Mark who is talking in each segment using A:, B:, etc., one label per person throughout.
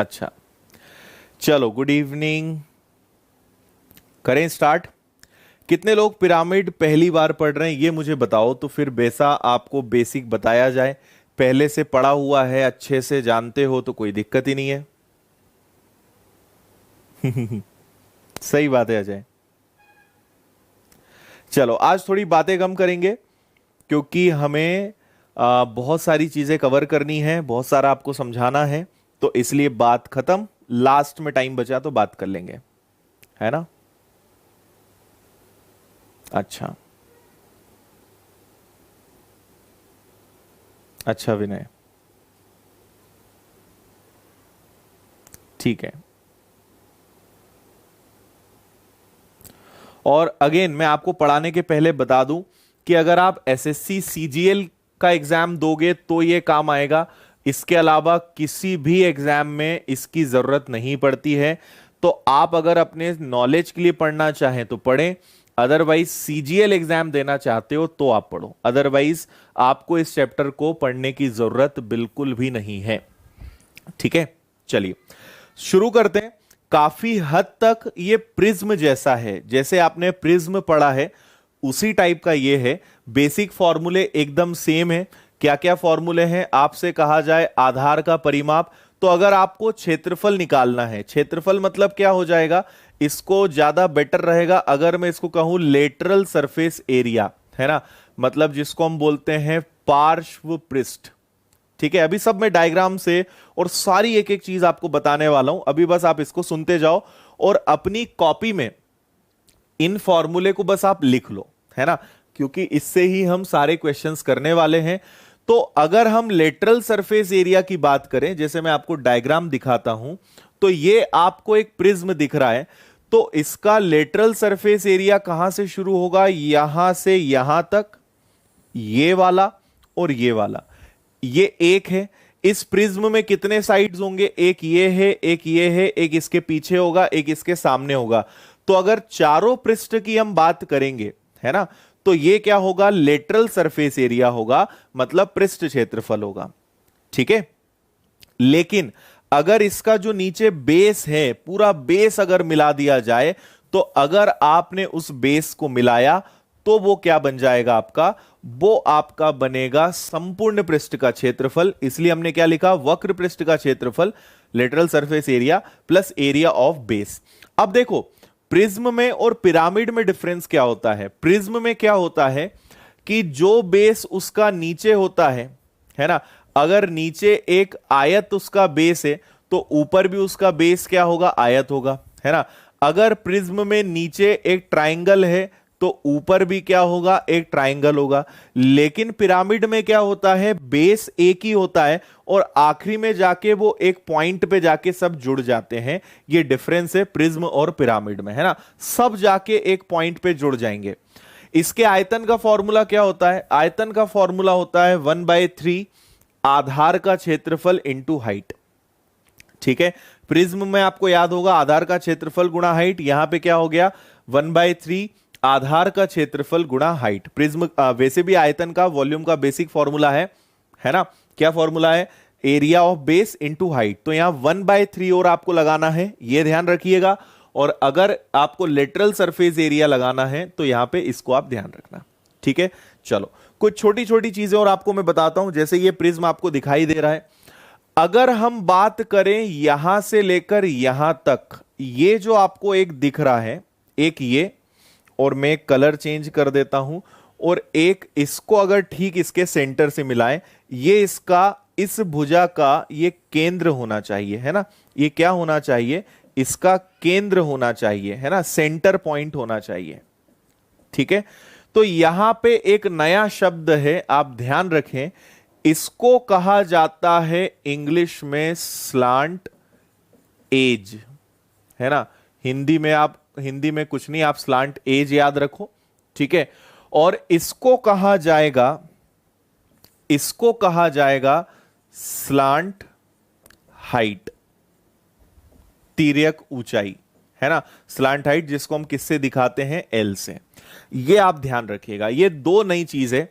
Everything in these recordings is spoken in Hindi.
A: अच्छा, चलो गुड इवनिंग, करें स्टार्ट। कितने लोग पिरामिड पहली बार पढ़ रहे हैं ये मुझे बताओ, तो फिर वैसा आपको बेसिक बताया जाए। पहले से पढ़ा हुआ है, अच्छे से जानते हो तो कोई दिक्कत ही नहीं है। सही बात है अजय। चलो आज थोड़ी बातें कम करेंगे, क्योंकि हमें बहुत सारी चीजें कवर करनी है, बहुत सारा आपको समझाना है, तो इसलिए बात खत्म। लास्ट में टाइम बचा तो बात कर लेंगे, है ना। अच्छा अच्छा विनय, ठीक है। और अगेन मैं आपको पढ़ाने के पहले बता दूं कि अगर आप एसएससी सीजीएल का एग्जाम दोगे तो ये काम आएगा, इसके अलावा किसी भी एग्जाम में इसकी जरूरत नहीं पड़ती है। तो आप अगर अपने नॉलेज के लिए पढ़ना चाहें तो पढ़ें, अदरवाइज सीजीएल एग्जाम देना चाहते हो तो आप पढ़ो, अदरवाइज आपको इस चैप्टर को पढ़ने की जरूरत बिल्कुल भी नहीं है। ठीक है, चलिए शुरू करते हैं। काफी हद तक ये प्रिज्म जैसा है, जैसे आपने प्रिज्म पढ़ा है उसी टाइप का ये है। बेसिक फॉर्मूले एकदम सेम है। क्या क्या फॉर्मूले हैं, आपसे कहा जाए आधार का परिमाप, तो अगर आपको क्षेत्रफल निकालना है, क्षेत्रफल मतलब क्या हो जाएगा, इसको ज्यादा बेटर रहेगा अगर मैं इसको कहूं लेटरल सरफेस एरिया, है ना, मतलब जिसको हम बोलते हैं पार्श्व पृष्ठ। ठीक है, अभी सब मैं डायग्राम से और सारी एक एक चीज आपको बताने वाला हूं, अभी बस आप इसको सुनते जाओ और अपनी कॉपी में इन फॉर्मूले को बस आप लिख लो, है ना, क्योंकि इससे ही हम सारे क्वेश्चंस करने वाले हैं। तो अगर हम लेटरल सरफेस एरिया की बात करें, जैसे मैं आपको डायग्राम दिखाता हूं, तो ये आपको एक प्रिज्म दिख रहा है, तो इसका लेटरल सरफेस एरिया कहां से शुरू होगा, यहां से यहां तक, ये वाला और ये वाला, ये एक है। इस प्रिज्म में कितने साइड्स होंगे, एक ये है, एक ये है, एक इसके पीछे होगा, एक इसके सामने होगा। तो अगर चारों पृष्ठ की हम बात करेंगे, है ना, तो ये क्या होगा, लेटरल सरफेस एरिया होगा, मतलब पृष्ठ क्षेत्रफल होगा। ठीक है, लेकिन अगर इसका जो नीचे बेस है, पूरा बेस अगर मिला दिया जाए, तो अगर आपने उस बेस को मिलाया तो वो क्या बन जाएगा आपका, वो आपका बनेगा संपूर्ण पृष्ठ का क्षेत्रफल। इसलिए हमने क्या लिखा, वक्र पृष्ठ का क्षेत्रफल, lateral surface area plus area of base. अब देखो प्रिज्म में और पिरामिड में डिफरेंस क्या होता है। प्रिज्म में क्या होता है कि जो बेस उसका नीचे होता है ना, अगर नीचे एक आयत उसका बेस है तो ऊपर भी उसका बेस क्या होगा, आयत होगा, है ना। अगर प्रिज्म में नीचे एक ट्राइंगल है तो ऊपर भी क्या होगा, एक ट्राइंगल होगा। लेकिन पिरामिड में क्या होता है, बेस एक ही होता है और आखिरी में जाके वो एक पॉइंट पे जाके सब जुड़ जाते हैं। ये डिफरेंस है प्रिज्म और पिरामिड में, है ना, सब जाके एक पॉइंट पे जुड़ जाएंगे। इसके आयतन का फॉर्मूला क्या होता है, आयतन का फॉर्मूला होता है 1/3 आधार का क्षेत्रफल इंटू हाइट। ठीक है, प्रिज्म में आपको याद होगा आधार का क्षेत्रफल गुणा हाइट, यहां पे क्या हो गया 1/3 आधार का क्षेत्रफल गुणा हाइट। प्रिज्म वैसे भी आयतन का वॉल्यूम का बेसिक फॉर्मूला है ना, क्या फॉर्मूला है, area of base into height. तो यहां 1/3 और आपको लगाना है, यह ध्यान रखिएगा। और अगर आपको लेटरल सरफेस एरिया लगाना है तो यहां पे इसको आप ध्यान रखना। ठीक है, चलो कुछ छोटी छोटी चीजें और आपको मैं बताता हूं। जैसे ये प्रिज्म आपको दिखाई दे रहा है, अगर हम बात करें यहां से लेकर यहां तक, ये जो आपको एक दिख रहा है, एक ये, और मैं कलर चेंज कर देता हूं, और एक इसको अगर ठीक इसके सेंटर से मिलाएं, ये इसका इस भुजा का ये केंद्र होना चाहिए, है ना, ये क्या होना चाहिए, इसका केंद्र होना चाहिए, है ना, सेंटर पॉइंट होना चाहिए। ठीक है, तो यहां पे एक नया शब्द है, आप ध्यान रखें, इसको कहा जाता है इंग्लिश में स्लांट एज, है ना। हिंदी में कुछ नहीं, आप स्लांट एज याद रखो। ठीक है, और इसको कहा जाएगा स्लांट हाइट, तिर्यक ऊंचाई, है ना, स्लांट हाइट, जिसको हम किससे दिखाते हैं, एल से। ये आप ध्यान रखिएगा, ये दो नई चीज है।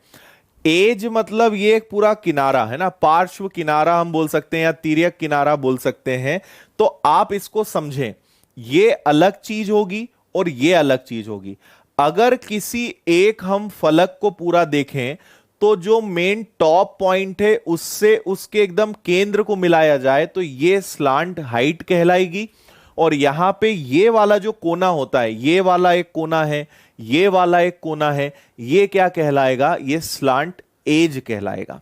A: एज मतलब ये एक पूरा किनारा है ना, पार्श्व किनारा हम बोल सकते हैं या तिर्यक किनारा बोल सकते हैं। तो आप इसको समझें, ये अलग चीज होगी और ये अलग चीज होगी। अगर किसी एक हम फलक को पूरा देखें तो जो मेन टॉप पॉइंट है उससे उसके एकदम केंद्र को मिलाया जाए तो ये स्लांट हाइट कहलाएगी। और यहां पे ये वाला जो कोना होता है, ये वाला एक कोना है, ये वाला एक कोना है, ये क्या कहलाएगा? ये स्लांट एज कहलाएगा।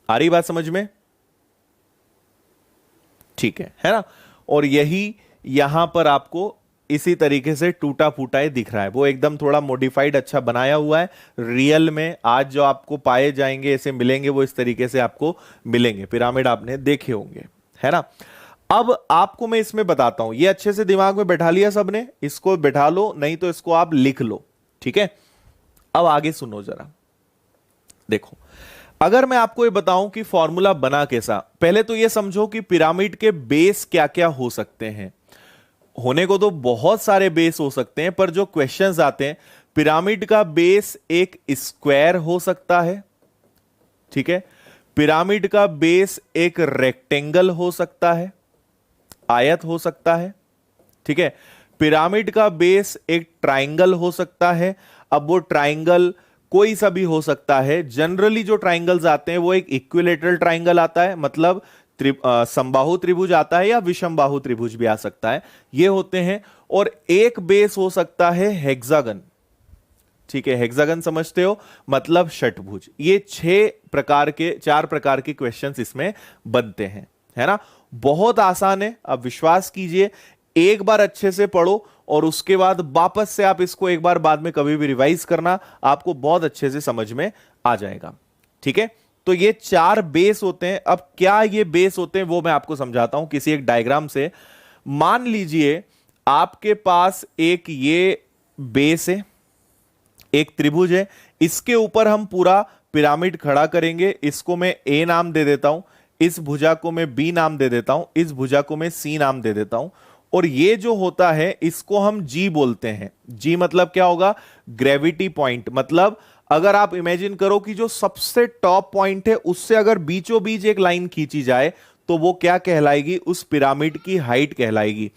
A: आ रही बात समझ में? ठीक है ना? और यही यहां पर आपको इसी तरीके से टूटा फूटा ही दिख रहा है, वो एकदम थोड़ा मॉडिफाइड अच्छा बनाया हुआ है। रियल में आज जो आपको पाए जाएंगे ऐसे मिलेंगे वो इस तरीके से आपको मिलेंगे। पिरामिड आपने देखे होंगे, है ना? अब आपको मैं इसमें बताता हूं, ये अच्छे से दिमाग में बैठा लिया सबने? इसको बैठा लो, नहीं तो इसको आप लिख लो, ठीक है? अब आगे सुनो जरा, देखो। अगर मैं आपको ये बताऊं कि फॉर्मूला बना कैसा, पहले तो ये समझो कि पिरामिड के बेस क्या क्या हो सकते हैं। होने को तो बहुत सारे बेस हो सकते हैं, पर जो क्वेश्चंस आते हैं, पिरामिड का बेस एक स्क्वायर हो सकता है, ठीक है? पिरामिड का बेस एक रेक्टेंगल हो सकता है, आयत हो सकता है, ठीक है? पिरामिड का बेस एक ट्राइंगल हो सकता है। अब वो ट्राइंगल कोई सा भी हो सकता है। जनरली जो ट्राइंगल्स आते हैं वो एक इक्विलेटरल ट्राइंगल आता है, मतलब समबाहु त्रिभुज आता है, या विषमबाहु त्रिभुज भी आ सकता है, ये होते हैं। और एक बेस हो सकता है हेक्सागन, ठीक है? हेक्सागन समझते हो, मतलब षटभुज। ये 4 प्रकार के क्वेश्चंस इसमें बनते हैं, है ना? बहुत आसान है, अब विश्वास कीजिए। एक बार अच्छे से पढ़ो और उसके बाद वापस से आप इसको एक बार बाद में कभी भी रिवाइज करना, आपको बहुत अच्छे से समझ में आ जाएगा, ठीक है? तो ये 4 बेस होते हैं। अब क्या ये बेस होते हैं वो मैं आपको समझाता हूं किसी एक डायग्राम से। मान लीजिए आपके पास एक ये बेस है, एक त्रिभुज है, इसके ऊपर हम पूरा पिरामिड खड़ा करेंगे। इसको मैं ए नाम दे देता हूं, इस भुजा को मैं बी नाम दे देता हूं, इस भुजा को मैं सी नाम दे देता हूं। और ये जो होता है इसको हम जी बोलते हैं। जी मतलब क्या होगा? Gravity point. मतलब अगर आप इमेजिन करो कि जो सबसे टॉप पॉइंट है उससे अगर बीचों बीच एक लाइन खींची जाए तो वो क्या कहलाएगी? उस पिरामिड की हाइट कहलाएगी।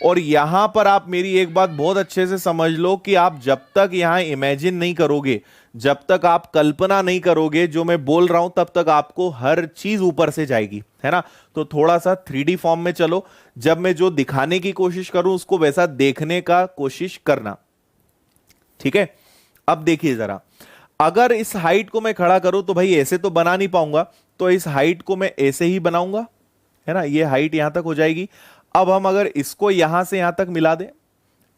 A: और यहां पर आप मेरी एक बात बहुत अच्छे से समझ लो कि आप जब तक यहां इमेजिन नहीं करोगे, जब तक आप कल्पना नहीं करोगे जो मैं बोल रहा हूं, तब तक आपको हर चीज ऊपर से जाएगी, है ना? तो थोड़ा सा 3D फॉर्म में चलो। जब मैं जो दिखाने की कोशिश करूं उसको वैसा देखने का कोशिश करना, ठीक है? अब देखिए जरा, अगर इस हाइट को मैं खड़ा करूं तो भाई ऐसे तो बना नहीं पाऊंगा, तो इस हाइट को मैं ऐसे ही बनाऊंगा, है ना? ये हाइट यहां तक हो जाएगी। अब हम अगर इसको यहां से यहां तक मिला दें,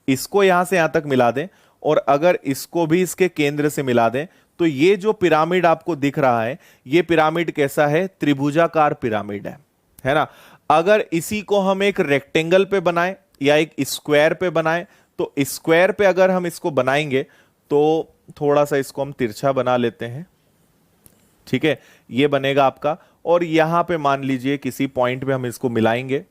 A: इसको यहां से यहां तक मिला दें, और अगर इसको भी इसके केंद्र से मिला दें, तो ये जो पिरामिड आपको दिख रहा है, ये पिरामिड कैसा है? त्रिभुजाकार पिरामिड है ना? अगर इसी को हम एक रेक्टेंगल पे बनाएं या एक स्क्वायर पे बनाएं, तो स्क्वायर पे अगर हम इसको बनाएंगे तो थोड़ा सा इसको हम तिरछा बना लेते हैं, ठीक है? ये बनेगा आपका। और यहां पे मान लीजिए किसी पॉइंट पे हम इसको मिलाएंगे,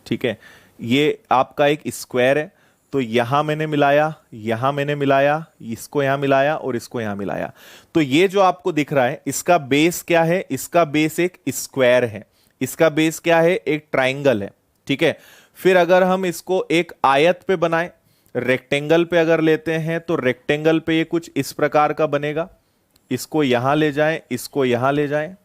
A: ठीक है? ये आपका एक स्क्वायर है, तो यहां मैंने मिलाया, यहां मैंने मिलाया, इसको यहां मिलाया और इसको यहां मिलाया। तो ये जो आपको दिख रहा है इसका बेस क्या है? इसका बेस एक स्क्वायर है। इसका बेस क्या है? एक ट्राइंगल है, ठीक है? फिर अगर हम इसको एक आयत पे बनाएं, रेक्टेंगल पे अगर लेते हैं तो रेक्टेंगल पे ये कुछ इस प्रकार का बनेगा। इसको यहां ले जाएं, इसको यहां ले जाएं,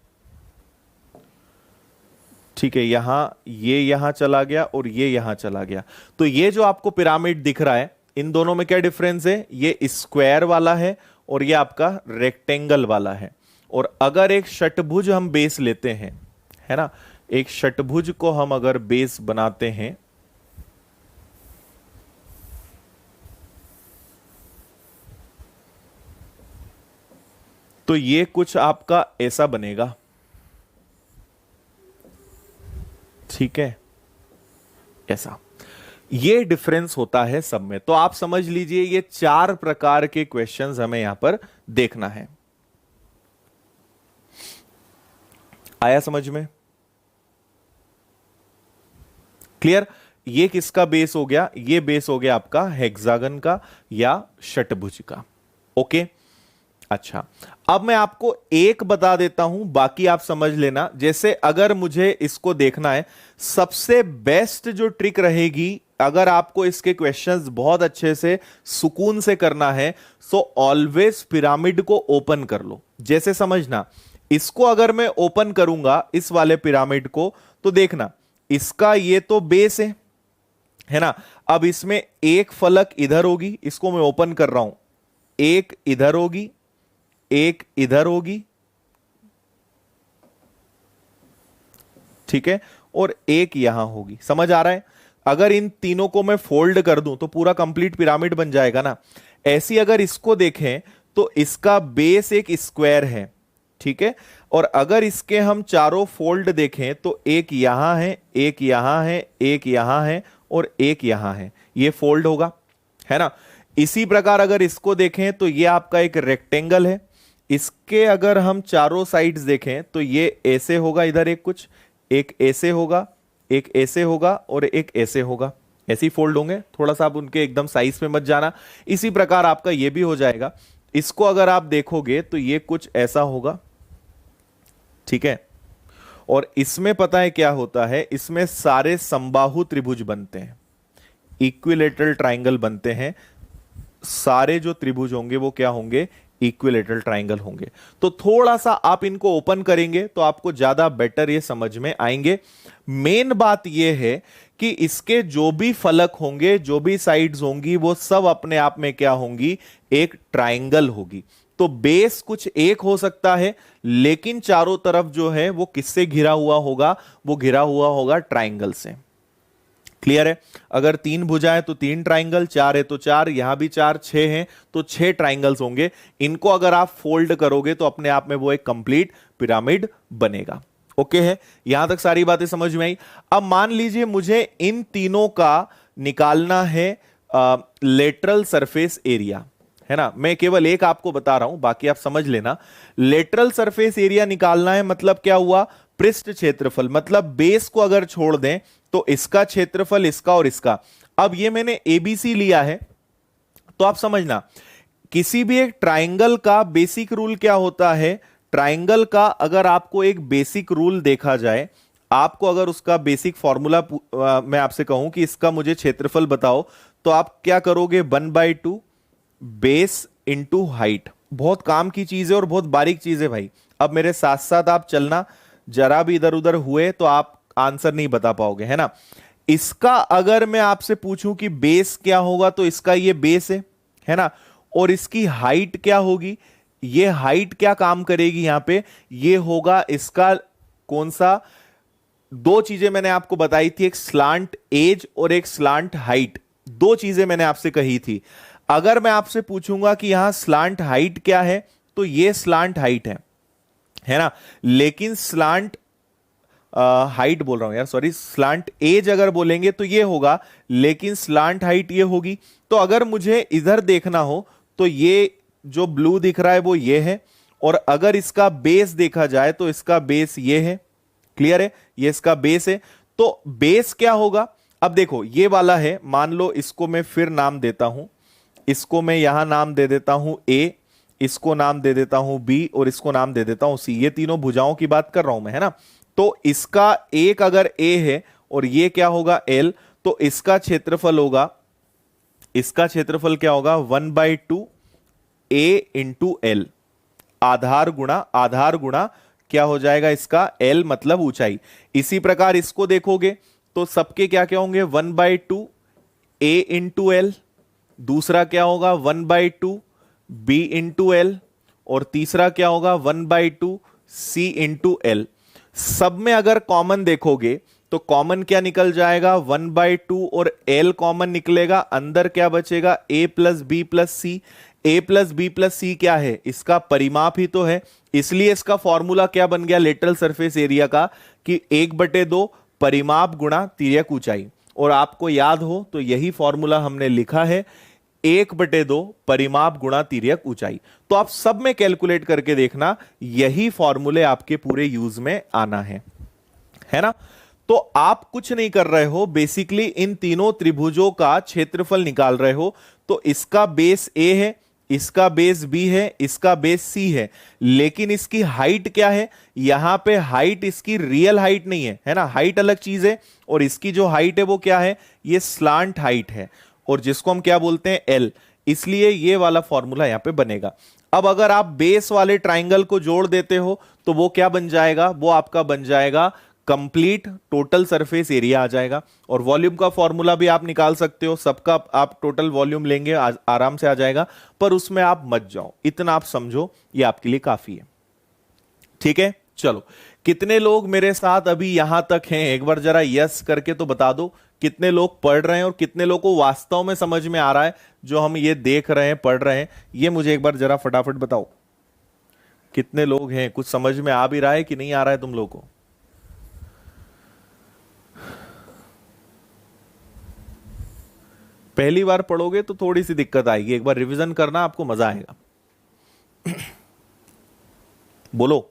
A: ठीक है? ये यहां चला गया और ये यहां चला गया। तो ये जो आपको पिरामिड दिख रहा है, इन दोनों में क्या डिफरेंस है? ये स्क्वायर वाला है और ये आपका रेक्टेंगल वाला है। और अगर एक षटभुज हम बेस लेते हैं, है ना? एक षटभुज को हम अगर बेस बनाते हैं, तो ये कुछ आपका ऐसा बनेगा, ठीक है? ऐसा। ये डिफरेंस होता है सब में। तो आप समझ लीजिए ये 4 प्रकार के क्वेश्चंस हमें यहां पर देखना है। आया समझ में? क्लियर? ये किसका बेस हो गया? ये बेस हो गया आपका हेक्सागन का या षटभुज का। ओके, अच्छा, अब मैं आपको एक बता देता हूं, बाकी आप समझ लेना। जैसे अगर मुझे इसको देखना है, सबसे बेस्ट जो ट्रिक रहेगी, अगर आपको इसके क्वेश्चंस बहुत अच्छे से सुकून से करना है, सो ऑलवेज पिरामिड को ओपन कर लो। जैसे समझना, इसको अगर मैं ओपन करूंगा, इस वाले पिरामिड को, तो देखना इसका ये तो बेस है ना। अब इसमें एक फलक इधर होगी, इसको मैं ओपन कर रहा हूं, एक इधर होगी, एक इधर होगी, ठीक है, और एक यहां होगी। समझ आ रहा है? अगर इन तीनों को मैं फोल्ड कर दूं तो पूरा कंप्लीट पिरामिड बन जाएगा ना। ऐसी अगर इसको देखें तो इसका बेस एक स्क्वायर है, ठीक है, और अगर इसके हम चारों फोल्ड देखें तो एक यहां है, एक यहां है, एक यहां है और एक यहां है, ये फोल्ड होगा, है ना। इसी प्रकार अगर इसको देखें तो ये आपका एक रेक्टेंगल है, इसके अगर हम चारों साइड्स देखें तो ये ऐसे होगा, इधर एक ऐसे होगा, एक ऐसे होगा और एक ऐसे होगा, ऐसे ही फोल्ड होंगे। थोड़ा सा आप उनके एकदम साइज पे मत जाना। इसी प्रकार आपका ये भी हो जाएगा। इसको अगर आप देखोगे तो ये कुछ ऐसा होगा, ठीक है, और इसमें पता है क्या होता है, इसमें सारे समबाहु त्रिभुज बनते हैं, इक्विलेटरल ट्राइंगल बनते हैं। सारे जो त्रिभुज होंगे वो क्या होंगे? इक्विलेटरल ट्राइंगल होंगे। तो थोड़ा सा आप इनको ओपन करेंगे तो आपको ज्यादा बेटर ये समझ में आएंगे। मेन बात ये है कि इसके जो भी फलक होंगे, जो भी साइड्स होंगी, वो सब अपने आप में क्या होंगी? एक ट्राइंगल होगी। तो बेस कुछ एक हो सकता है, लेकिन चारों तरफ जो है वो किससे घिरा हुआ होगा? वो घिरा हुआ होगा ट्राइंगल से। क्लियर है? अगर 3 भुजा है तो 3 ट्राइंगल, 4 है तो 4, यहां भी 4, 6 हैं तो 6 ट्राइंगल्स होंगे। इनको अगर आप फोल्ड करोगे तो अपने आप में वो एक कंप्लीट पिरामिड बनेगा। ओके है? यहां तक सारी बातें समझ में आई। अब मान लीजिए मुझे इन तीनों का निकालना है लेटरल सरफेस एरिया, है ना। मैं केवल एक आपको बता रहा हूं, बाकी आप समझ लेना। लेटरल सरफेस एरिया निकालना है, मतलब क्या हुआ? पृष्ठ क्षेत्रफल, मतलब बेस को अगर छोड़ दें तो इसका क्षेत्रफल, इसका और इसका। अब ये मैंने एबीसी लिया है, तो आप समझना, किसी भी एक ट्राइंगल का बेसिक रूल क्या होता है? ट्राइंगल का अगर आपको एक बेसिक रूल देखा जाए, आपको अगर उसका बेसिक फॉर्मूला मैं आपसे कहूं कि इसका मुझे क्षेत्रफल बताओ, तो आप क्या करोगे? 1/2 बेस इंटू हाइट। बहुत काम की चीज है और बहुत बारीक चीज है भाई। अब मेरे साथ साथ आप चलना, जरा भी इधर उधर हुए तो आप आंसर नहीं बता पाओगे, है ना। इसका अगर मैं आपसे पूछूं कि बेस क्या होगा, तो इसका ये बेस है ना, और इसकी हाइट क्या होगी? ये हाइट क्या काम करेगी यहां पे? ये होगा इसका कौन सा? 2 चीजें मैंने आपको बताई थी, एक स्लांट एज और एक स्लांट हाइट। 2 चीजें मैंने आपसे कही थी। अगर मैं आपसे पूछूंगा कि यहां स्लांट हाइट क्या है, तो ये स्लांट हाइट है ना। लेकिन स्लांट हाइट बोल रहा हूं यार, सॉरी, स्लांट एज अगर बोलेंगे तो ये होगा, लेकिन स्लांट हाइट ये होगी। तो अगर मुझे इधर देखना हो तो ये जो ब्लू दिख रहा है वो ये है, और अगर इसका बेस देखा जाए तो इसका बेस ये है। क्लियर है? ये इसका बेस है। तो बेस क्या होगा? अब देखो, ये वाला है, मान लो इसको मैं फिर नाम देता हूं, इसको मैं यहां नाम दे देता हूं ए, इसको नाम दे देता हूं बी, और इसको नाम दे देता हूं सी। ये तीनों भुजाओं की बात कर रहा हूं मैं, है ना। तो इसका एक अगर ए है और ये क्या होगा? एल, तो इसका क्षेत्रफल होगा, इसका क्षेत्रफल क्या होगा? 1/2 ए इंटू एल। आधार गुणा क्या हो जाएगा इसका? एल, मतलब ऊंचाई। इसी प्रकार इसको देखोगे तो सबके क्या क्या होंगे? 1/2 ए इंटू एल, दूसरा क्या होगा? 1/2 बी इंटू एल, और तीसरा क्या होगा? 1/2 सी इंटू एल। सब में अगर कॉमन देखोगे तो कॉमन क्या निकल जाएगा? 1/2 और एल कॉमन निकलेगा, अंदर क्या बचेगा? ए प्लस बी प्लस सी। ए प्लस बी प्लस सी क्या है? इसका परिमाप ही तो है, इसलिए इसका फॉर्मूला क्या बन गया लेटरल सरफेस एरिया का? कि 1/2 परिमाप गुणा तिर्यक ऊंचाई। और आपको याद हो तो यही फॉर्मूला हमने लिखा है, 1/2 परिमाप गुणा तिर्यक ऊंचाई। तो आप सब में कैलकुलेट करके देखना, यही फॉर्मूले आपके पूरे यूज में आना है ना। तो आप कुछ नहीं कर रहे हो, बेसिकली इन तीनों त्रिभुजों का क्षेत्रफल निकाल रहे हो। तो इसका बेस ए है, इसका बेस बी है, इसका बेस सी है, लेकिन इसकी हाइट क्या है? यहां पे हाइट इसकी रियल हाइट नहीं है ना, हाइट अलग चीज है, और इसकी जो हाइट है वो क्या है? ये स्लांट हाइट है, और जिसको हम क्या बोलते हैं? एल। इसलिए ये वाला फॉर्मूला यहां पे बनेगा। अब अगर आप बेस वाले ट्राइंगल को जोड़ देते हो तो वो क्या बन जाएगा? वो आपका बन जाएगा कंप्लीट टोटल सरफेस एरिया आ जाएगा। और वॉल्यूम का फॉर्मूला भी आप निकाल सकते हो, सबका आप टोटल वॉल्यूम लेंगे, आराम से आ जाएगा। पर उसमें आप मत जाओ, इतना आप समझो, ये आपके लिए काफी है। ठीक है, चलो, कितने लोग मेरे साथ अभी यहां तक हैं? एक बार जरा यस करके तो बता दो, कितने लोग पढ़ रहे हैं और कितने लोगों को वास्तव में समझ में आ रहा है जो हम ये देख रहे हैं, पढ़ रहे हैं। ये मुझे एक बार जरा फटाफट बताओ, कितने लोग हैं? कुछ समझ में आ भी रहा है कि नहीं आ रहा है तुम लोगों को? पहली बार पढ़ोगे तो थोड़ी सी दिक्कत आएगी, एक बार रिवीजन करना, आपको मजा आएगा। बोलो।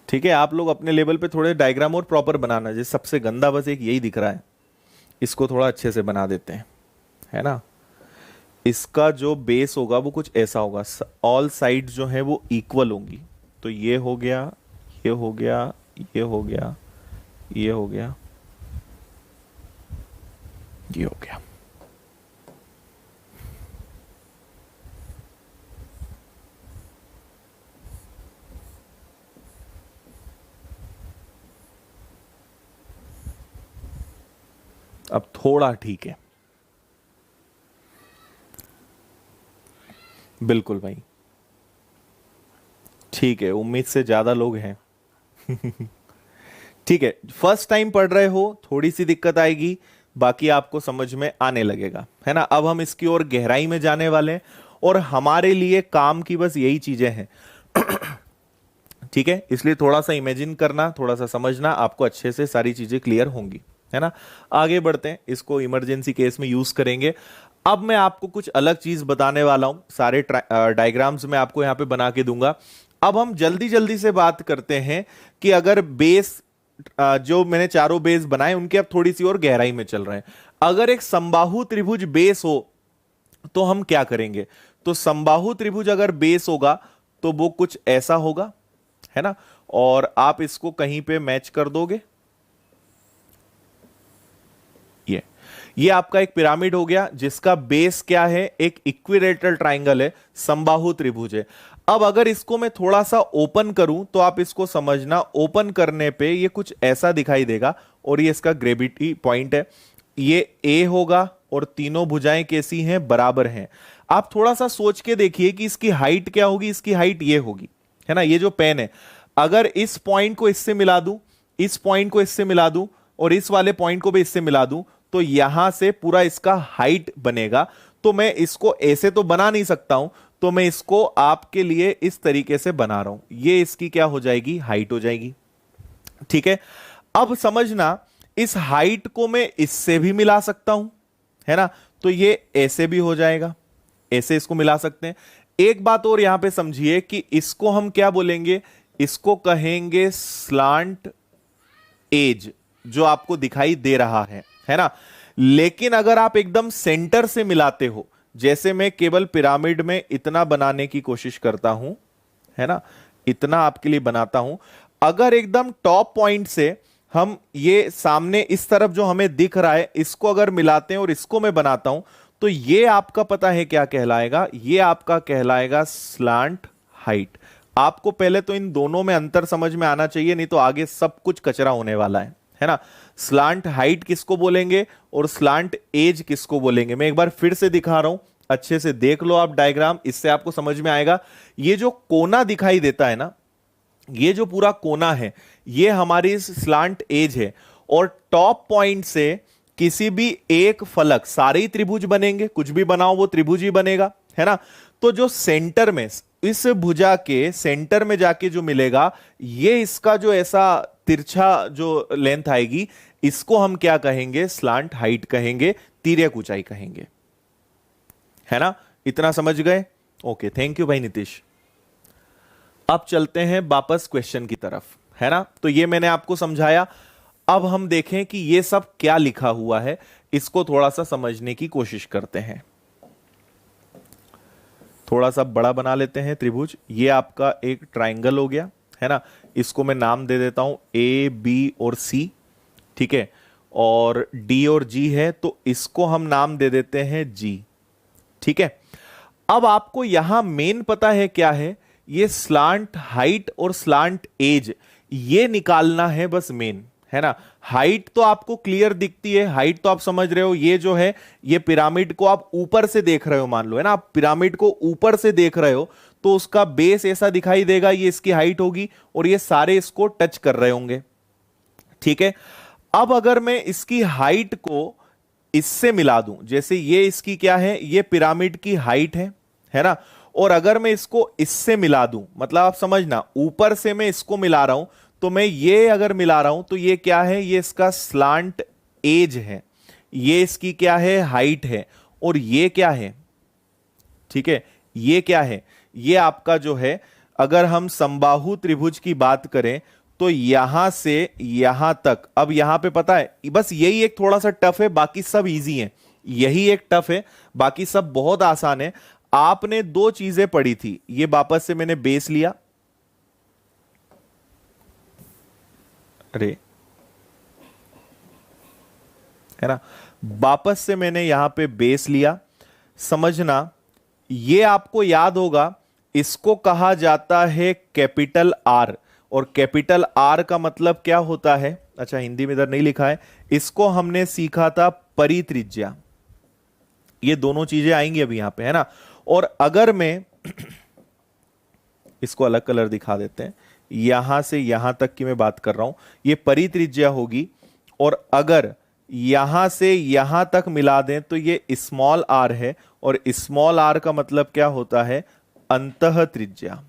A: ठीक है, आप लोग अपने लेवल पे थोड़े डायग्राम और प्रॉपर बनाना। जैसे सबसे गंदा बस एक यही दिख रहा है, इसको थोड़ा अच्छे से बना देते हैं, है ना। इसका जो बेस होगा वो कुछ ऐसा होगा, ऑल साइड जो है वो इक्वल होंगी। तो ये हो गया, ये हो गया, ये हो गया, ये हो गया, ये हो गया। अब थोड़ा ठीक है, बिल्कुल भाई, ठीक है, उम्मीद से ज्यादा लोग हैं। ठीक है, फर्स्ट टाइम पढ़ रहे हो, थोड़ी सी दिक्कत आएगी, बाकी आपको समझ में आने लगेगा, है ना। अब हम इसकी ओर गहराई में जाने वाले हैं, और हमारे लिए काम की बस यही चीजें हैं। ठीक है, इसलिए थोड़ा सा इमेजिन करना, थोड़ा सा समझना, आपको अच्छे से सारी चीजें क्लियर होंगी, है ना। आगे बढ़ते हैं, इसको इमरजेंसी केस में यूज करेंगे। अब मैं आपको कुछ अलग चीज बताने वाला हूं, सारे डायग्राम्स में आपको यहां पे बना के दूंगा। अब हम जल्दी जल्दी से बात करते हैं कि अगर बेस, जो मैंने चारों बेस बनाए उनके अब थोड़ी सी और गहराई में चल रहे हैं। अगर एक समबाहु त्रिभुज बेस हो तो हम क्या करेंगे? तो समबाहु त्रिभुज अगर बेस होगा तो वो कुछ ऐसा होगा, है ना। और आप इसको कहीं पे मैच कर दोगे, ये आपका एक पिरामिड हो गया जिसका बेस क्या है? एक इक्विलेटरल ट्राइंगल है, समबाहु त्रिभुज है। अब अगर इसको मैं थोड़ा सा ओपन करूं तो आप इसको समझना, ओपन करने पे ये कुछ ऐसा दिखाई देगा, और ये इसका ग्रेविटी पॉइंट है। ये ए होगा, और तीनों भुजाएं कैसी हैं? बराबर हैं। आप थोड़ा सा सोच के देखिए कि इसकी हाइट क्या होगी? इसकी हाइट ये होगी, है ना। ये जो पेन है, अगर इस पॉइंट को इससे मिला दूं, इस पॉइंट को इससे मिला दूं, और इस वाले पॉइंट को भी इससे मिला दूं, तो यहां से पूरा इसका हाइट बनेगा। तो मैं इसको ऐसे तो बना नहीं सकता हूं, तो मैं इसको आपके लिए इस तरीके से बना रहा हूं। ये इसकी क्या हो जाएगी? हाइट हो जाएगी। ठीक है, अब समझना, इस हाइट को मैं इससे भी मिला सकता हूं, है ना। तो ये ऐसे भी हो जाएगा, ऐसे इसको मिला सकते हैं। एक बात और यहां पे समझिए कि इसको हम क्या बोलेंगे? इसको कहेंगे स्लांट एज, जो आपको दिखाई दे रहा है ना। लेकिन अगर आप एकदम सेंटर से मिलाते हो, जैसे मैं केवल पिरामिड में इतना बनाने की कोशिश करता हूं, है ना, इतना आपके लिए बनाता हूं। अगर एकदम टॉप पॉइंट से हम ये सामने इस तरफ जो हमें दिख रहा है, इसको अगर मिलाते हैं और इसको मैं बनाता हूं, तो ये आपका पता है क्या कहलाएगा? ये आपका कहलाएगा स्लांट हाइट। आपको पहले तो इन दोनों में अंतर समझ में आना चाहिए, नहीं तो आगे सब कुछ कचरा होने वाला है ना। स्लांट हाइट किसको बोलेंगे और स्लांट एज किसको बोलेंगे? मैं एक बार फिर से दिखा रहा हूं, अच्छे से देख लो आप डायग्राम, इससे आपको समझ में आएगा। ये जो कोना दिखाई देता है ना, ये जो पूरा कोना है, ये हमारी स्लांट एज है। और टॉप पॉइंट से किसी भी एक फलक, सारे ही त्रिभुज बनेंगे, कुछ भी बनाओ वो त्रिभुज ही बनेगा, है ना। तो जो सेंटर में, इस भुजा के सेंटर में जाके जो मिलेगा, ये इसका जो ऐसा तिरछा जो लेंथ आएगी, इसको हम क्या कहेंगे? स्लांट हाइट कहेंगे, तिर्यक ऊंचाई कहेंगे, है ना। इतना समझ गए? ओके, थैंक यू भाई नीतीश। अब चलते हैं वापस क्वेश्चन की तरफ, है ना। तो ये मैंने आपको समझाया। अब हम देखें कि ये सब क्या लिखा हुआ है, इसको थोड़ा सा समझने की कोशिश करते हैं। थोड़ा सा बड़ा बना लेते हैं त्रिभुज। ये आपका एक ट्राइंगल हो गया, है ना। इसको मैं नाम दे देता हूं ए, बी और सी, ठीक है। और डी और जी है, तो इसको हम नाम दे देते हैं जी, ठीक है। अब आपको यहां मेन पता है क्या है, ये स्लांट हाइट और स्लांट एज, ये निकालना है बस मेन, है ना। हाइट तो आपको क्लियर दिखती है, हाइट तो आप समझ रहे हो। ये जो है, ये पिरामिड को आप ऊपर से देख रहे हो, मान लो, है ना। आप पिरामिड को ऊपर से देख रहे हो तो उसका बेस ऐसा दिखाई देगा, ये इसकी हाइट होगी और ये सारे इसको टच कर रहे होंगे, ठीक है। अब अगर मैं इसकी हाइट को इससे मिला दूं, जैसे ये इसकी क्या है, ये पिरामिड की हाइट है ना। और अगर मैं इसको इससे मिला दूं, मतलब आप समझना, ऊपर से मैं इसको मिला रहा हूं, तो मैं ये अगर मिला रहा हूं तो ये क्या है, ये इसका स्लांट एज है, ये इसकी क्या है, हाइट है। और ये क्या है, ठीक है, ये क्या है, ये आपका जो है, अगर हम समबाहु त्रिभुज की बात करें तो यहां से यहां तक, अब यहां पे पता है, बस यही एक थोड़ा सा टफ है, बाकी सब इजी है। यही एक टफ है, बाकी सब बहुत आसान है। आपने दो चीजें पढ़ी थी, ये वापस से मैंने बेस लिया, अरे, है ना, वापस से मैंने यहां पे बेस लिया। समझना, ये आपको याद होगा, इसको कहा जाता है कैपिटल आर। और कैपिटल आर का मतलब क्या होता है, अच्छा हिंदी में इधर नहीं लिखा है, इसको हमने सीखा था परित्रिज्या। ये दोनों चीजें आएंगी अभी यहां पे, है ना। और अगर मैं इसको अलग कलर दिखा देते हैं, यहां से यहां तक की मैं बात कर रहा हूं, ये परित्रिज्या होगी। और अगर यहां से यहां तक मिला दें तो ये स्मॉल आर है, और स्मॉल आर का मतलब क्या होता है, अंतः त्रिज्या,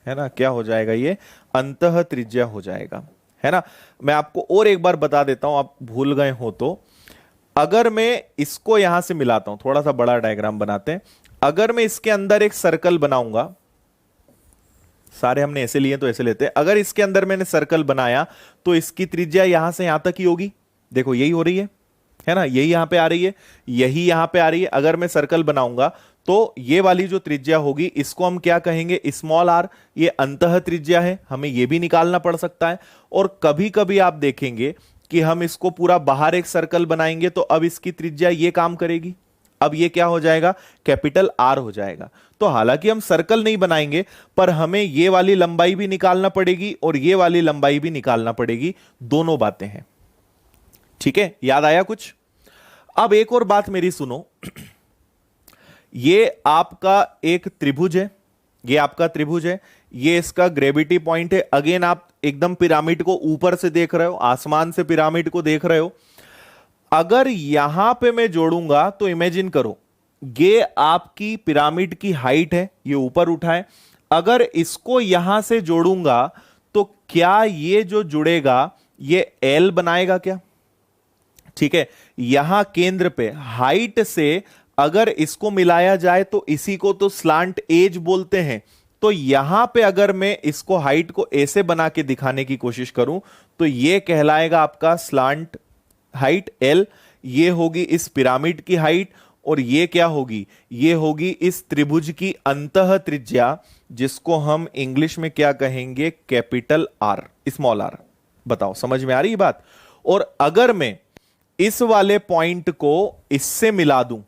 A: है ना। क्या हो जाएगा, ये अंतः त्रिज्या हो जाएगा, है ना। मैं आपको और एक बार बता देता हूं, आप भूल गए हो तो। अगर मैं इसको यहां से मिलाता हूं, थोड़ा सा बड़ा डायग्राम बनाते हैं। अगर मैं इसके अंदर एक सर्कल बनाऊंगा, सारे हमने ऐसे लिए तो ऐसे लेते हैं। अगर इसके अंदर मैंने सर्कल बनाया तो इसकी त्रिज्या यहां से यहां तक ही होगी, देखो यही हो रही है ना, यही यहां पे आ रही है, यही यहां पे आ रही है। अगर मैं सर्कल बनाऊंगा तो ये वाली जो त्रिज्या होगी, इसको हम क्या कहेंगे, स्मॉल आर। ये अंतः त्रिज्या है, हमें ये भी निकालना पड़ सकता है। और कभी कभी आप देखेंगे कि हम इसको पूरा बाहर एक सर्कल बनाएंगे तो अब इसकी त्रिज्या ये काम करेगी, अब ये क्या हो जाएगा, कैपिटल आर हो जाएगा। तो हालांकि हम सर्कल नहीं बनाएंगे, पर हमें ये वाली लंबाई भी निकालना पड़ेगी और ये वाली लंबाई भी निकालना पड़ेगी, दोनों बातें हैं, ठीक है। याद आया कुछ। अब एक और बात मेरी सुनो, ये आपका एक त्रिभुज है, ये आपका त्रिभुज है, ये इसका ग्रेविटी पॉइंट है। अगेन आप एकदम पिरामिड को ऊपर से देख रहे हो, आसमान से पिरामिड को देख रहे हो। अगर यहां पे मैं जोड़ूंगा तो इमेजिन करो, ये आपकी पिरामिड की हाइट है, ये ऊपर उठा है। अगर इसको यहां से जोड़ूंगा तो क्या ये जो जुड़ेगा ये एल बनाएगा क्या, ठीक है। यहां केंद्र पे हाइट से अगर इसको मिलाया जाए तो इसी को तो स्लांट एज बोलते हैं। तो यहां पे अगर मैं इसको हाइट को ऐसे बना के दिखाने की कोशिश करूं तो ये कहलाएगा आपका स्लांट हाइट एल। ये होगी इस पिरामिड की हाइट, और ये क्या होगी, ये होगी इस त्रिभुज की अंतः त्रिज्या, जिसको हम इंग्लिश में क्या कहेंगे, कैपिटल आर, स्मॉल आर। बताओ समझ में आ रही बात। और अगर मैं इस वाले पॉइंट को इससे मिला दूं,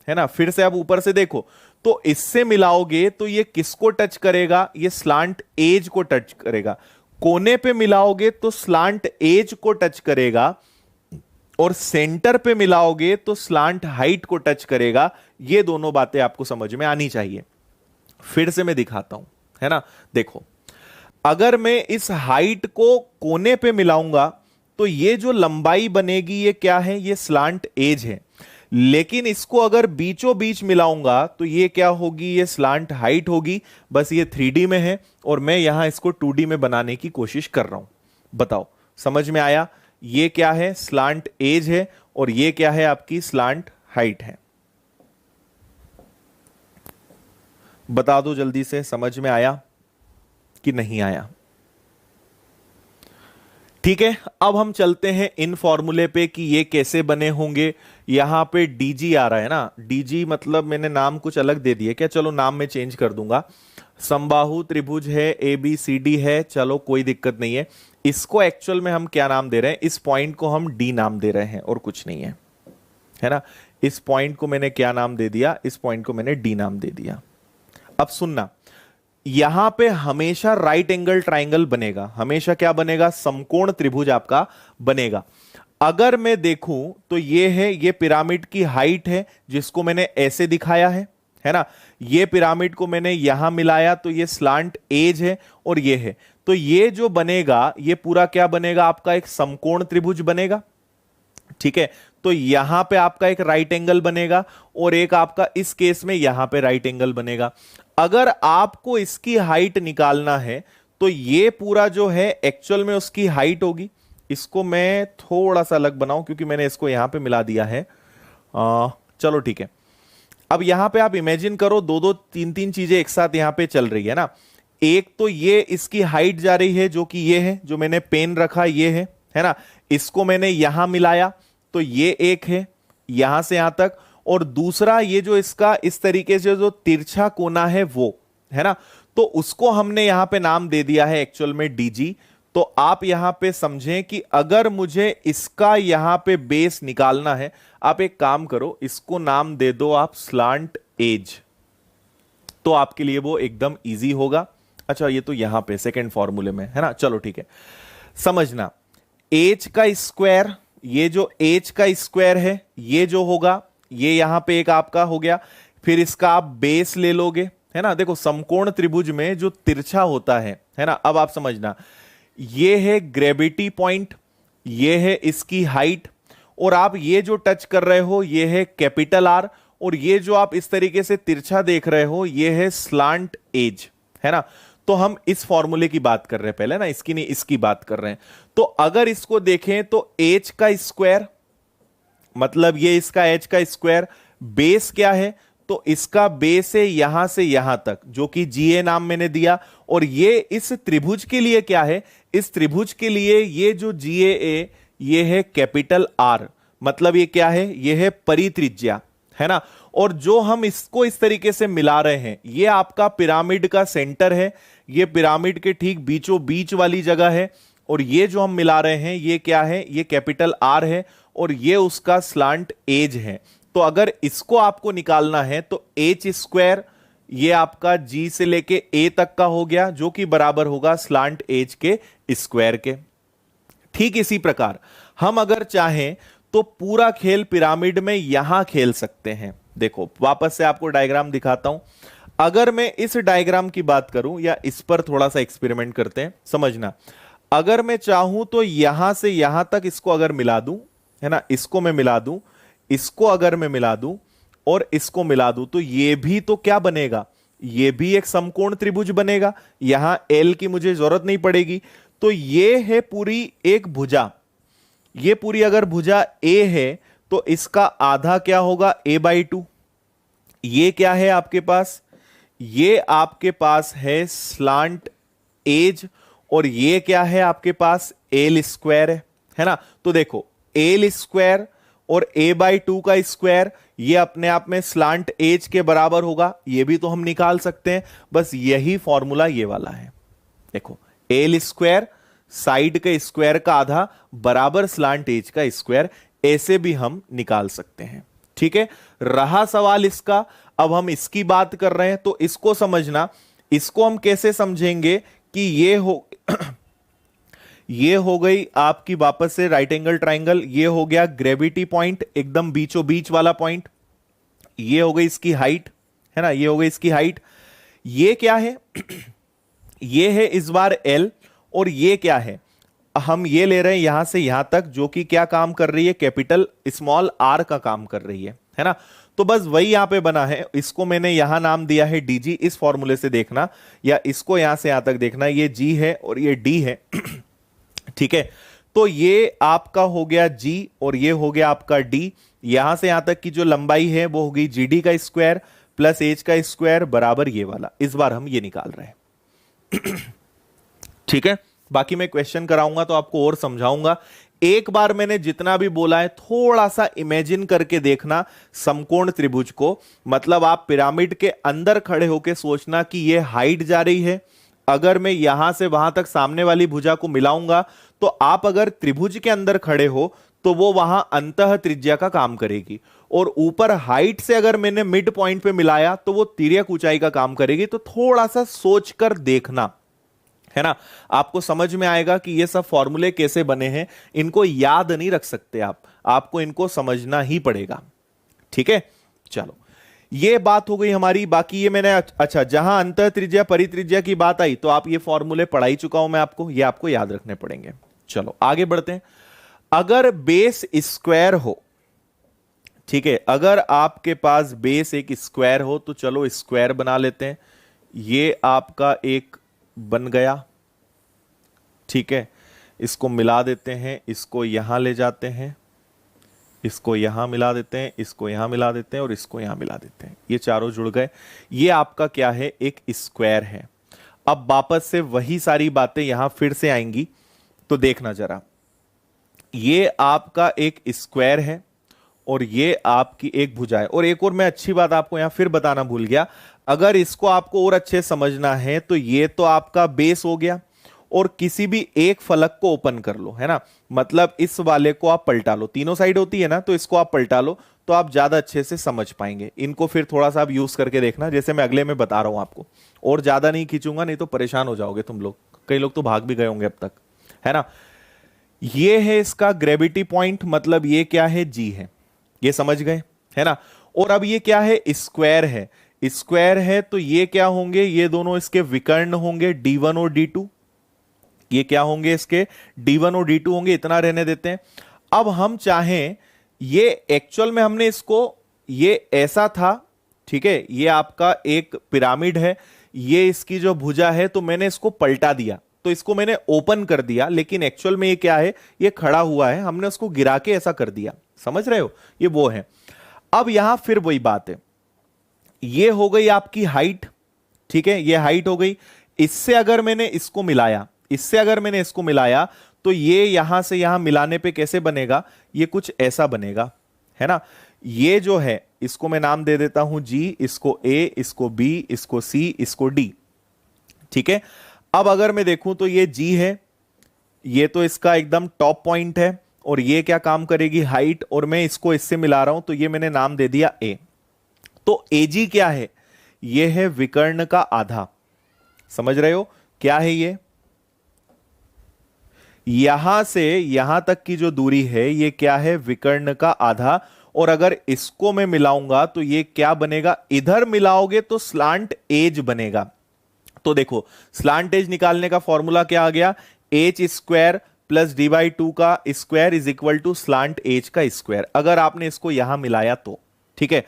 A: है ना, फिर से आप ऊपर से देखो तो इससे मिलाओगे तो ये किसको टच करेगा, ये स्लांट एज को टच करेगा। कोने पे मिलाओगे तो स्लांट एज को टच करेगा, और सेंटर पे मिलाओगे तो स्लांट हाइट को टच करेगा। ये दोनों बातें आपको समझ में आनी चाहिए। फिर से मैं दिखाता हूं, है ना। देखो, अगर मैं इस हाइट को कोने पे मिलाऊंगा तो ये जो लंबाई बनेगी ये क्या है, ये स्लांट एज है। लेकिन इसको अगर बीचों बीच मिलाऊंगा तो ये क्या होगी, ये स्लांट हाइट होगी। बस ये 3D में है और मैं यहां इसको 2D में बनाने की कोशिश कर रहा हूं। बताओ समझ में आया। ये क्या है, स्लांट एज है, और ये क्या है, आपकी स्लांट हाइट है। बता दो जल्दी से, समझ में आया। कि नहीं आया। ठीक है, अब हम चलते हैं इन फॉर्मूले पे कि ये कैसे बने होंगे। यहां पे डीजी आ रहा है ना, डीजी मतलब मैंने नाम कुछ अलग दे दिया क्या, चलो नाम मैं चेंज कर दूंगा। समबाहु त्रिभुज है, ए बी सी डी है, चलो कोई दिक्कत नहीं है। इसको एक्चुअल में हम क्या नाम दे रहे हैं, इस पॉइंट को हम डी नाम दे रहे हैं और कुछ नहीं है, है ना। इस पॉइंट को मैंने क्या नाम दे दिया, इस पॉइंट को मैंने डी नाम दे दिया। अब सुनना, यहां पे हमेशा राइट एंगल ट्राइंगल बनेगा, हमेशा क्या बनेगा, समकोण त्रिभुज आपका बनेगा। अगर मैं देखूं तो ये है, ये पिरामिड की हाइट है जिसको मैंने ऐसे दिखाया है ना। ये पिरामिड को मैंने यहां मिलाया तो ये स्लांट एज है और ये है, तो ये जो बनेगा ये पूरा क्या बनेगा, आपका एक समकोण त्रिभुज बनेगा। ठीक है, तो यहां पे आपका एक राइट एंगल बनेगा और एक आपका इस केस में यहां पे राइट एंगल बनेगा। अगर आपको इसकी हाइट निकालना है तो ये पूरा जो है एक्चुअल में उसकी हाइट होगी। इसको मैं थोड़ा सा अलग बनाऊं क्योंकि मैंने इसको यहां पे मिला दिया है। चलो ठीक है, अब यहां पे आप इमेजिन करो दो दो तीन तीन चीजें एक साथ यहां पे चल रही है ना। एक तो ये इसकी हाइट जा रही है जो कि ये है, जो मैंने पेन रखा ये है ना। इसको मैंने यहां मिलाया तो ये एक है यहां से यहां तक, और दूसरा ये जो इसका इस तरीके से जो तिरछा कोना है वो है ना, तो उसको हमने यहां पे नाम दे दिया है एक्चुअल में डीजी। तो आप यहां पे समझें कि अगर मुझे इसका यहां पे बेस निकालना है, आप एक काम करो, इसको नाम दे दो आप स्लांट एज, तो आपके लिए वो एकदम इजी होगा। अच्छा, ये तो यहां पे सेकंड फॉर्मूले में है ना, चलो ठीक है। समझना, एच का स्क्वायर, ये जो एच का स्क्वायर है ये जो होगा, ये यहां पे एक आपका हो गया, फिर इसका आप बेस ले लोगे, है ना। देखो समकोण त्रिभुज में जो तिरछा होता है ना, अब आप समझना, ये है ग्रेविटी पॉइंट, ये है इसकी हाइट, और आप ये जो टच कर रहे हो ये है कैपिटल आर, और ये जो आप इस तरीके से तिरछा देख रहे हो ये है स्लांट एज, है ना। तो हम इस फॉर्मूले की बात कर रहे हैं पहले ना, इसकी नहीं, इसकी बात कर रहे हैं। तो अगर इसको देखें तो एच का स्क्वायर मतलब ये इसका एच का स्क्वायर, बेस क्या है, तो इसका बेस है यहां से यहां तक जो कि जीए नाम मैंने दिया, और ये इस त्रिभुज के लिए क्या है, इस त्रिभुज के लिए ये जो जीए ए ये है कैपिटल आर, मतलब ये क्या है, ये है परित्रिज्या, है ना। और जो हम इसको इस तरीके से मिला रहे हैं ये आपका पिरामिड का सेंटर है, ये पिरामिड के ठीक बीचों बीच वाली जगह है, और ये जो हम मिला रहे हैं ये क्या है, ये कैपिटल आर है, और ये उसका स्लांट एज है। तो अगर इसको आपको निकालना है तो एच स्क्वायर ये आपका जी से लेके ए तक का हो गया, जो कि बराबर होगा स्लांट एज के स्क्वायर के। ठीक इसी प्रकार हम अगर चाहें तो पूरा खेल पिरामिड में यहां खेल सकते हैं। देखो वापस से आपको डायग्राम दिखाता हूं। अगर मैं इस डायग्राम की बात करूं, या इस पर थोड़ा सा एक्सपेरिमेंट करते हैं, समझना। अगर मैं चाहूं तो यहां से यहां तक इसको अगर मिला दूं, है ना, इसको मैं मिला दूं, इसको अगर मैं मिला दूं और इसको मिला दूं, तो ये भी तो क्या बनेगा, ये भी एक समकोण त्रिभुज बनेगा। यहां एल की मुझे जरूरत नहीं पड़ेगी, तो ये है पूरी एक भुजा, ये पूरी अगर भुजा ए है तो इसका आधा क्या होगा, a/2। ये क्या है आपके पास, ये आपके पास है स्लांट एज, और ये क्या है आपके पास एल स्क्वायर है ना। तो देखो एल स्क्वायर और a/2 का स्क्वायर ये अपने आप में स्लांट एज के बराबर होगा, ये भी तो हम निकाल सकते हैं, बस यही फॉर्मूला ये वाला है। देखो एल स्क्वायर साइड के स्क्वायर का आधा बराबर स्लांट एज का स्क्वायर, ऐसे भी हम निकाल सकते हैं। ठीक है, रहा सवाल इसका, अब हम इसकी बात कर रहे हैं तो इसको समझना। इसको हम कैसे समझेंगे कि ये हो गई आपकी वापस से राइट एंगल ट्राइंगल, ये हो गया ग्रेविटी पॉइंट एकदम बीचों बीच वाला पॉइंट, ये हो गई इसकी हाइट, है ना, ये हो गई इसकी हाइट। ये क्या है ये है इस बार एल, और ये क्या है, हम ये ले रहे हैं यहां से यहां तक, जो कि क्या काम कर रही है, कैपिटल स्मॉल आर का काम कर रही है ना। तो बस वही यहां पे बना है, इसको मैंने यहां नाम दिया है डीजी, इस फॉर्मूले से देखना, या इसको यहां से यहां तक देखना, ये जी है और ये डी है। ठीक है, तो ये आपका हो गया जी और ये हो गया आपका डी। यहां से यहां तक की जो लंबाई है वो होगी जीडी का स्क्वायर प्लस एच का स्क्वायर बराबर ये वाला, इस बार हम ये निकाल रहे हैं। ठीक है, बाकी मैं क्वेश्चन कराऊंगा तो आपको और समझाऊंगा। एक बार मैंने जितना भी बोला है थोड़ा सा इमेजिन करके देखना समकोण त्रिभुज को, मतलब आप पिरामिड के अंदर खड़े होकर सोचना कि ये हाइट जा रही है, अगर मैं यहां से वहां तक सामने वाली भुजा को मिलाऊंगा तो आप अगर त्रिभुज के अंदर खड़े हो तो वो वहां अंतः त्रिज्या का काम करेगी, और ऊपर हाइट से अगर मैंने मिड पॉइंट पे मिलाया तो वो तिर्यक ऊंचाई का काम करेगी। तो थोड़ा सा सोचकर देखना, है ना, आपको समझ में आएगा कि ये सब फॉर्मूले कैसे बने हैं। इनको याद नहीं रख सकते आप, आपको इनको समझना ही पड़ेगा। ठीक है, चलो ये बात हो गई हमारी। बाकी ये मैंने अच्छा, जहां अंतः त्रिज्या परित्रिज्या की बात आई तो आप ये फॉर्मूले पढ़ा ही चुका हूं मैं आपको, ये आपको याद रखने पड़ेंगे। चलो आगे बढ़ते हैं। अगर बेस स्क्वायर हो, ठीक है, अगर आपके पास बेस एक स्क्वायर हो तो चलो स्क्वायर बना लेते हैं। ये आपका एक बन गया, ठीक है, इसको मिला देते हैं, इसको यहां ले जाते हैं, इसको यहां मिला देते हैं, इसको यहां मिला देते हैं और इसको यहां मिला देते हैं, ये चारों जुड़ गए। ये आपका क्या है, एक स्क्वायर है। अब वापस से वही सारी बातें यहां फिर से आएंगी, तो देखना जरा, ये आपका एक स्क्वायर है और ये आपकी एक भुजा है। और एक और मैं अच्छी बात आपको यहां फिर बताना भूल गया, अगर इसको आपको और अच्छे समझना है तो ये तो आपका बेस हो गया, और किसी भी एक फलक को ओपन कर लो, है ना, मतलब इस वाले को आप पलटा लो, तीनों साइड होती है ना, तो इसको आप पलटा लो तो आप ज्यादा अच्छे से समझ पाएंगे। इनको फिर थोड़ा सा आप यूज करके देखना, जैसे मैं अगले में बता रहा हूं आपको, और ज्यादा नहीं खींचूंगा नहीं तो परेशान हो जाओगे तुम लोग, कई लोग तो भाग भी गए होंगे अब तक, है ना। ये है इसका ग्रेविटी पॉइंट, मतलब ये क्या है, जी है, ये समझ गए, है ना। और अब ये क्या है, स्क्वायर है, स्क्वायर है तो ये क्या होंगे, ये दोनों इसके विकर्ण होंगे D1 और D2, ये क्या होंगे, इसके D1 और D2 होंगे। इतना रहने देते हैं। अब हम चाहें, ये एक्चुअल में हमने इसको, ये ऐसा था, ठीक है, ये आपका एक पिरामिड है, ये इसकी जो भुजा है, तो मैंने इसको पलटा दिया, तो इसको मैंने ओपन कर दिया, लेकिन एक्चुअल में ये क्या है, ये खड़ा हुआ है, हमने उसको गिरा के ऐसा कर दिया, समझ रहे हो, ये वो है। अब यहां फिर वही बात है, ये हो गई आपकी हाइट, ठीक है, ये हाइट हो गई। इससे अगर मैंने इसको मिलाया, इससे अगर मैंने इसको मिलाया तो ये यहां से यहां मिलाने पे कैसे बनेगा, ये कुछ ऐसा बनेगा, है ना। ये जो है इसको मैं नाम दे देता हूं जी, इसको A, इसको B, इसको C, इसको D, ठीक है। अब अगर मैं देखूं तो ये G है, ये तो इसका एकदम टॉप पॉइंट है, और ये क्या काम करेगी, हाइट, और मैं इसको इससे मिला रहा हूं तो ये मैंने नाम दे दिया A। तो AG क्या है, ये है विकर्ण का आधा, समझ रहे हो क्या है ये, यहां से यहां तक की जो दूरी है ये क्या है, विकर्ण का आधा। और अगर इसको मैं मिलाऊंगा तो ये क्या बनेगा, इधर मिलाओगे तो स्लांट एज बनेगा। तो देखो स्लांट एज निकालने का फॉर्मूला क्या आ गया, एच स्क्वायर प्लस D/2 का square is equal to slant edge का स्क्वायर। अगर आपने इसको यहां मिलाया तो ठीक है,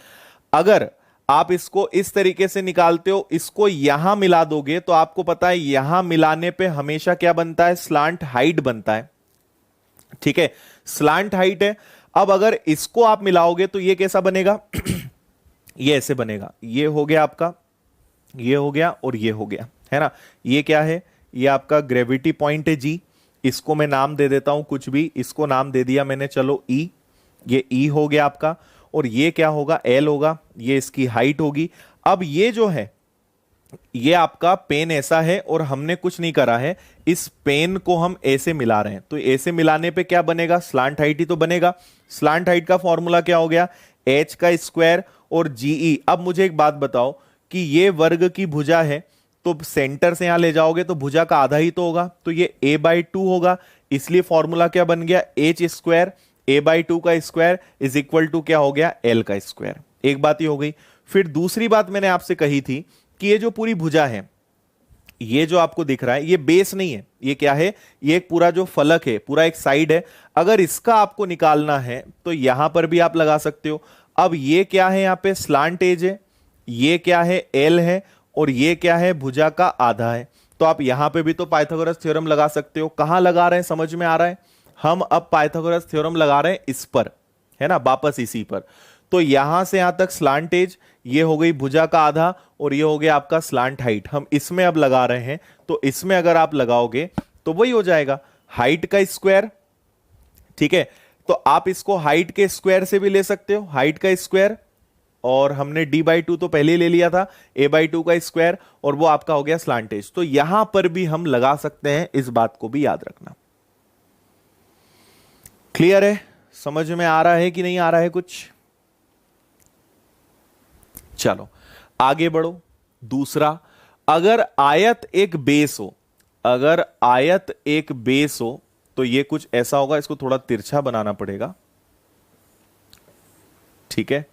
A: अगर आप इसको इस तरीके से निकालते हो, इसको यहां मिला दोगे तो आपको पता है यहां मिलाने पे हमेशा क्या बनता है, स्लांट हाइट बनता है, ठीक है, स्लांट हाइट है। अब अगर इसको आप मिलाओगे तो ये कैसा बनेगा ये ऐसे बनेगा, ये हो गया आपका, ये हो गया और ये हो गया, है ना। ये क्या है, ये आपका ग्रेविटी पॉइंट है जी, इसको मैं नाम दे देता हूं कुछ भी, इसको नाम दे दिया मैंने, चलो E, ये E हो गया आपका, और ये क्या होगा, L होगा, ये इसकी हाइट होगी। अब ये जो है ये आपका पेन ऐसा है और हमने कुछ नहीं करा है, इस पेन को हम ऐसे मिला रहे हैं, तो ऐसे मिलाने पे क्या बनेगा, स्लांट हाइट ही तो बनेगा। स्लांट हाइट का फॉर्मूला क्या हो गया, H का स्क्वायर और GE। अब मुझे एक बात बताओ कि ये वर्ग की भुजा है, तो सेंटर से यहां ले जाओगे तो भुजा का आधा ही तो होगा, तो ये A/2 होगा, इसलिए फॉर्मूला क्या बन गया, H स्क्वायर A/2 का स्क्वायर इज इक्वल टू क्या हो गया, L का स्क्वायर। एक बात ही हो गई। फिर दूसरी बात मैंने आपसे कही थी कि ये जो पूरी भुजा है, ये जो आपको दिख रहा है, ये बेस नहीं है, ये क्या है, ये एक पूरा जो फलक है, पूरा एक साइड है। अगर इसका आपको निकालना है तो यहां पर भी आप लगा सकते हो। अब ये क्या है, यहां पे स्लांट एज है, ये क्या है, L है, और ये क्या है, भुजा का आधा है। तो आप यहां पे भी तो पाइथागोरस थ्योरम लगा सकते हो। कहां लगा रहे हैं, समझ में आ रहा है, हम अब पाइथागोरस थ्योरम लगा रहे हैं इस पर, है ना, वापस इसी पर। तो यहां से यहां तक स्लांट एज, ये हो गई भुजा का आधा, और ये हो गया आपका स्लांट हाइट। हम इसमें अब लगा रहे हैं, तो इसमें अगर आप लगाओगे तो वही हो जाएगा हाइट का स्क्वायर। ठीक है, तो आप इसको हाइट के स्क्वायर से भी ले सकते हो, हाइट का स्क्वायर, और हमने d/2 तो पहले ही ले लिया था, a/2 का स्क्वायर, और वो आपका हो गया स्लांट एज। तो यहां पर भी हम लगा सकते हैं, इस बात को भी याद रखना। क्लियर है? समझ में आ रहा है कि नहीं आ रहा है कुछ? चलो आगे बढ़ो। दूसरा, अगर आयत एक बेस हो, अगर आयत एक बेस हो तो ये कुछ ऐसा होगा। इसको थोड़ा तिरछा बनाना पड़ेगा। ठीक है,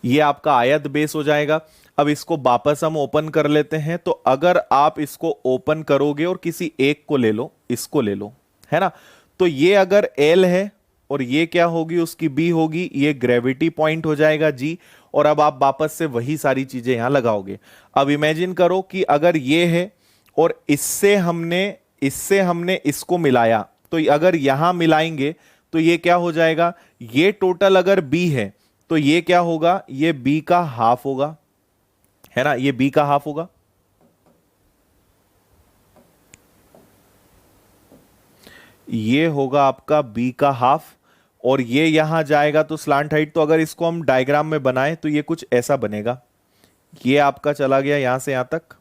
A: ये आपका आयत बेस हो जाएगा। अब इसको वापस हम ओपन कर लेते हैं। तो अगर आप इसको ओपन करोगे और किसी एक को ले लो, इसको ले लो, है ना, तो ये अगर L है और ये क्या होगी, उसकी B होगी, ये ग्रेविटी पॉइंट हो जाएगा G। और अब आप वापस से वही सारी चीजें यहां लगाओगे। अब इमेजिन करो कि अगर ये है और इससे हमने इसको मिलाया, तो अगर यहां मिलाएंगे तो ये क्या हो जाएगा, ये टोटल अगर B है तो ये क्या होगा, ये B का हाफ होगा, है ना, ये B का हाफ होगा। ये होगा आपका B का हाफ, और ये यहां जाएगा तो स्लांट हाइट। तो अगर इसको हम डायग्राम में बनाएं तो ये कुछ ऐसा बनेगा। ये आपका चला गया यहां से यहां तक।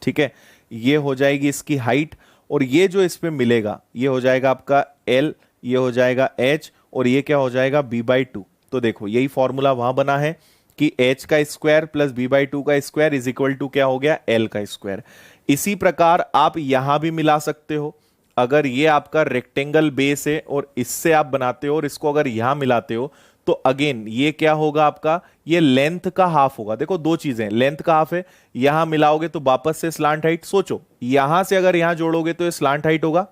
A: ठीक है, ये हो जाएगी इसकी हाइट, और ये जो इस पे मिलेगा ये हो जाएगा आपका L, ये हो जाएगा H, और ये क्या हो जाएगा B/2। तो देखो यही फॉर्मूला वहां बना है कि H का स्क्वायर प्लस B/2 का स्क्वायर इज इक्वल टू क्या हो गया, L का स्क्वायर। इसी प्रकार आप यहां भी मिला सकते हो। अगर ये आपका रेक्टेंगल बेस है और इससे आप बनाते हो और इसको अगर यहां मिलाते हो, तो अगेन ये क्या होगा आपका, ये लेंथ का हाफ होगा। देखो दो चीजें, लेंथ का हाफ है, यहां मिलाओगे तो वापस से स्लांट हाइट। सोचो यहां से अगर यहां जोड़ोगे तो ये स्लांट हाइट होगा।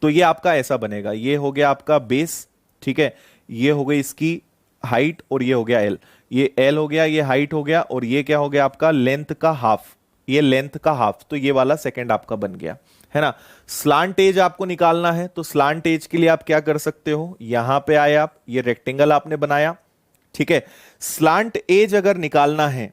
A: तो ये आपका ऐसा बनेगा, ये हो गया आपका बेस। ठीक है, ये हो गई इसकी हाइट, और ये हो गया L, ये L हो गया, ये हाइट हो गया, और ये क्या हो गया आपका लेंथ का हाफ, ये लेंथ का हाफ। तो ये वाला सेकंड आपका बन गया, है ना। स्लांट एज आपको निकालना है, तो स्लांट एज के लिए आप क्या कर सकते हो, यहां पे आए आप, ये रेक्टेंगल आपने बनाया। ठीक है, स्लांट एज अगर निकालना है,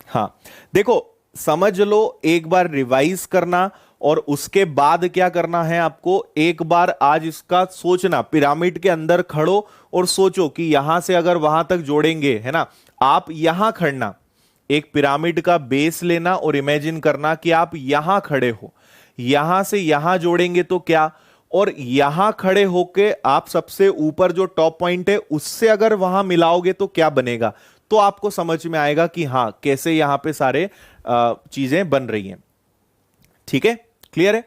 A: हाँ देखो समझ लो, एक बार रिवाइज करना और उसके बाद क्या करना है आपको, एक बार आज इसका सोचना, पिरामिड के अंदर खड़ो और सोचो कि यहां से अगर वहां तक जोड़ेंगे, है ना, आप यहां खड़ना, एक पिरामिड का बेस लेना और इमेजिन करना कि आप यहां खड़े हो, यहां से यहां जोड़ेंगे तो क्या, और यहां खड़े होके आप सबसे ऊपर जो टॉप पॉइंट है उससे अगर वहां मिलाओगे तो क्या बनेगा। तो आपको समझ में आएगा कि हां कैसे यहां पे सारे चीजें बन रही हैं। ठीक है, क्लियर है।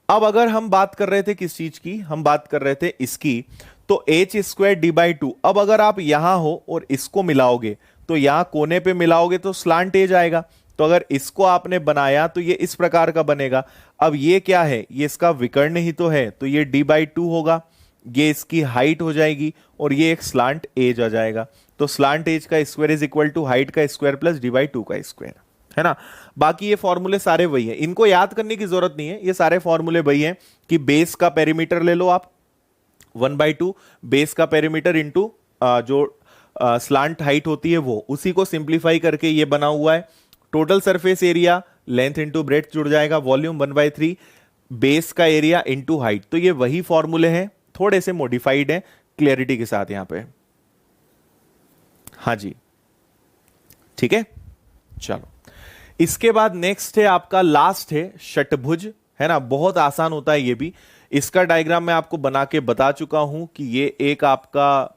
A: अब अगर हम बात कर रहे थे किस चीज की, हम बात कर रहे थे इसकी, तो H² D/2। अब अगर आप यहां हो और इसको मिलाओगे, तो यहां कोने पे मिलाओगे तो स्लांट एज आएगा। तो अगर इसको आपने बनाया तो ये इस प्रकार का बनेगा। अब ये क्या है, ये इसका विकर्ण ही तो है, तो ये D/2 होगा, ये इसकी हाइट हो जाएगी, और ये एक स्लांट एज आ जाएगा। तो स्लांट एज का square is equal to height का स्क्वायर प्लस D/2 का स्क्वायर, है ना। बाकी ये फॉर्मूले सारे वही हैं, इनको याद करने की जरूरत नहीं है, ये सारे फॉर्मूले वही हैं कि बेस का पेरीमीटर ले लो आप 1/2, बेस का पेरीमीटर इंटू जो स्लांट हाइट होती है वो, उसी को सिंप्लीफाई करके ये बना हुआ है। Total surface area length into breadth जुड़ जाएगा, वॉल्यूम 1/3 बेस का एरिया इंटू हाइट। तो ये वही फॉर्मूले हैं, थोड़े से मॉडिफाइड हैं क्लियरिटी के साथ यहां पे। हाँ जी, ठीक है। चलो इसके बाद नेक्स्ट है आपका, लास्ट है षटभुज, है ना। बहुत आसान होता है ये भी। इसका डायग्राम मैं आपको बना के बता चुका हूं कि ये एक आपका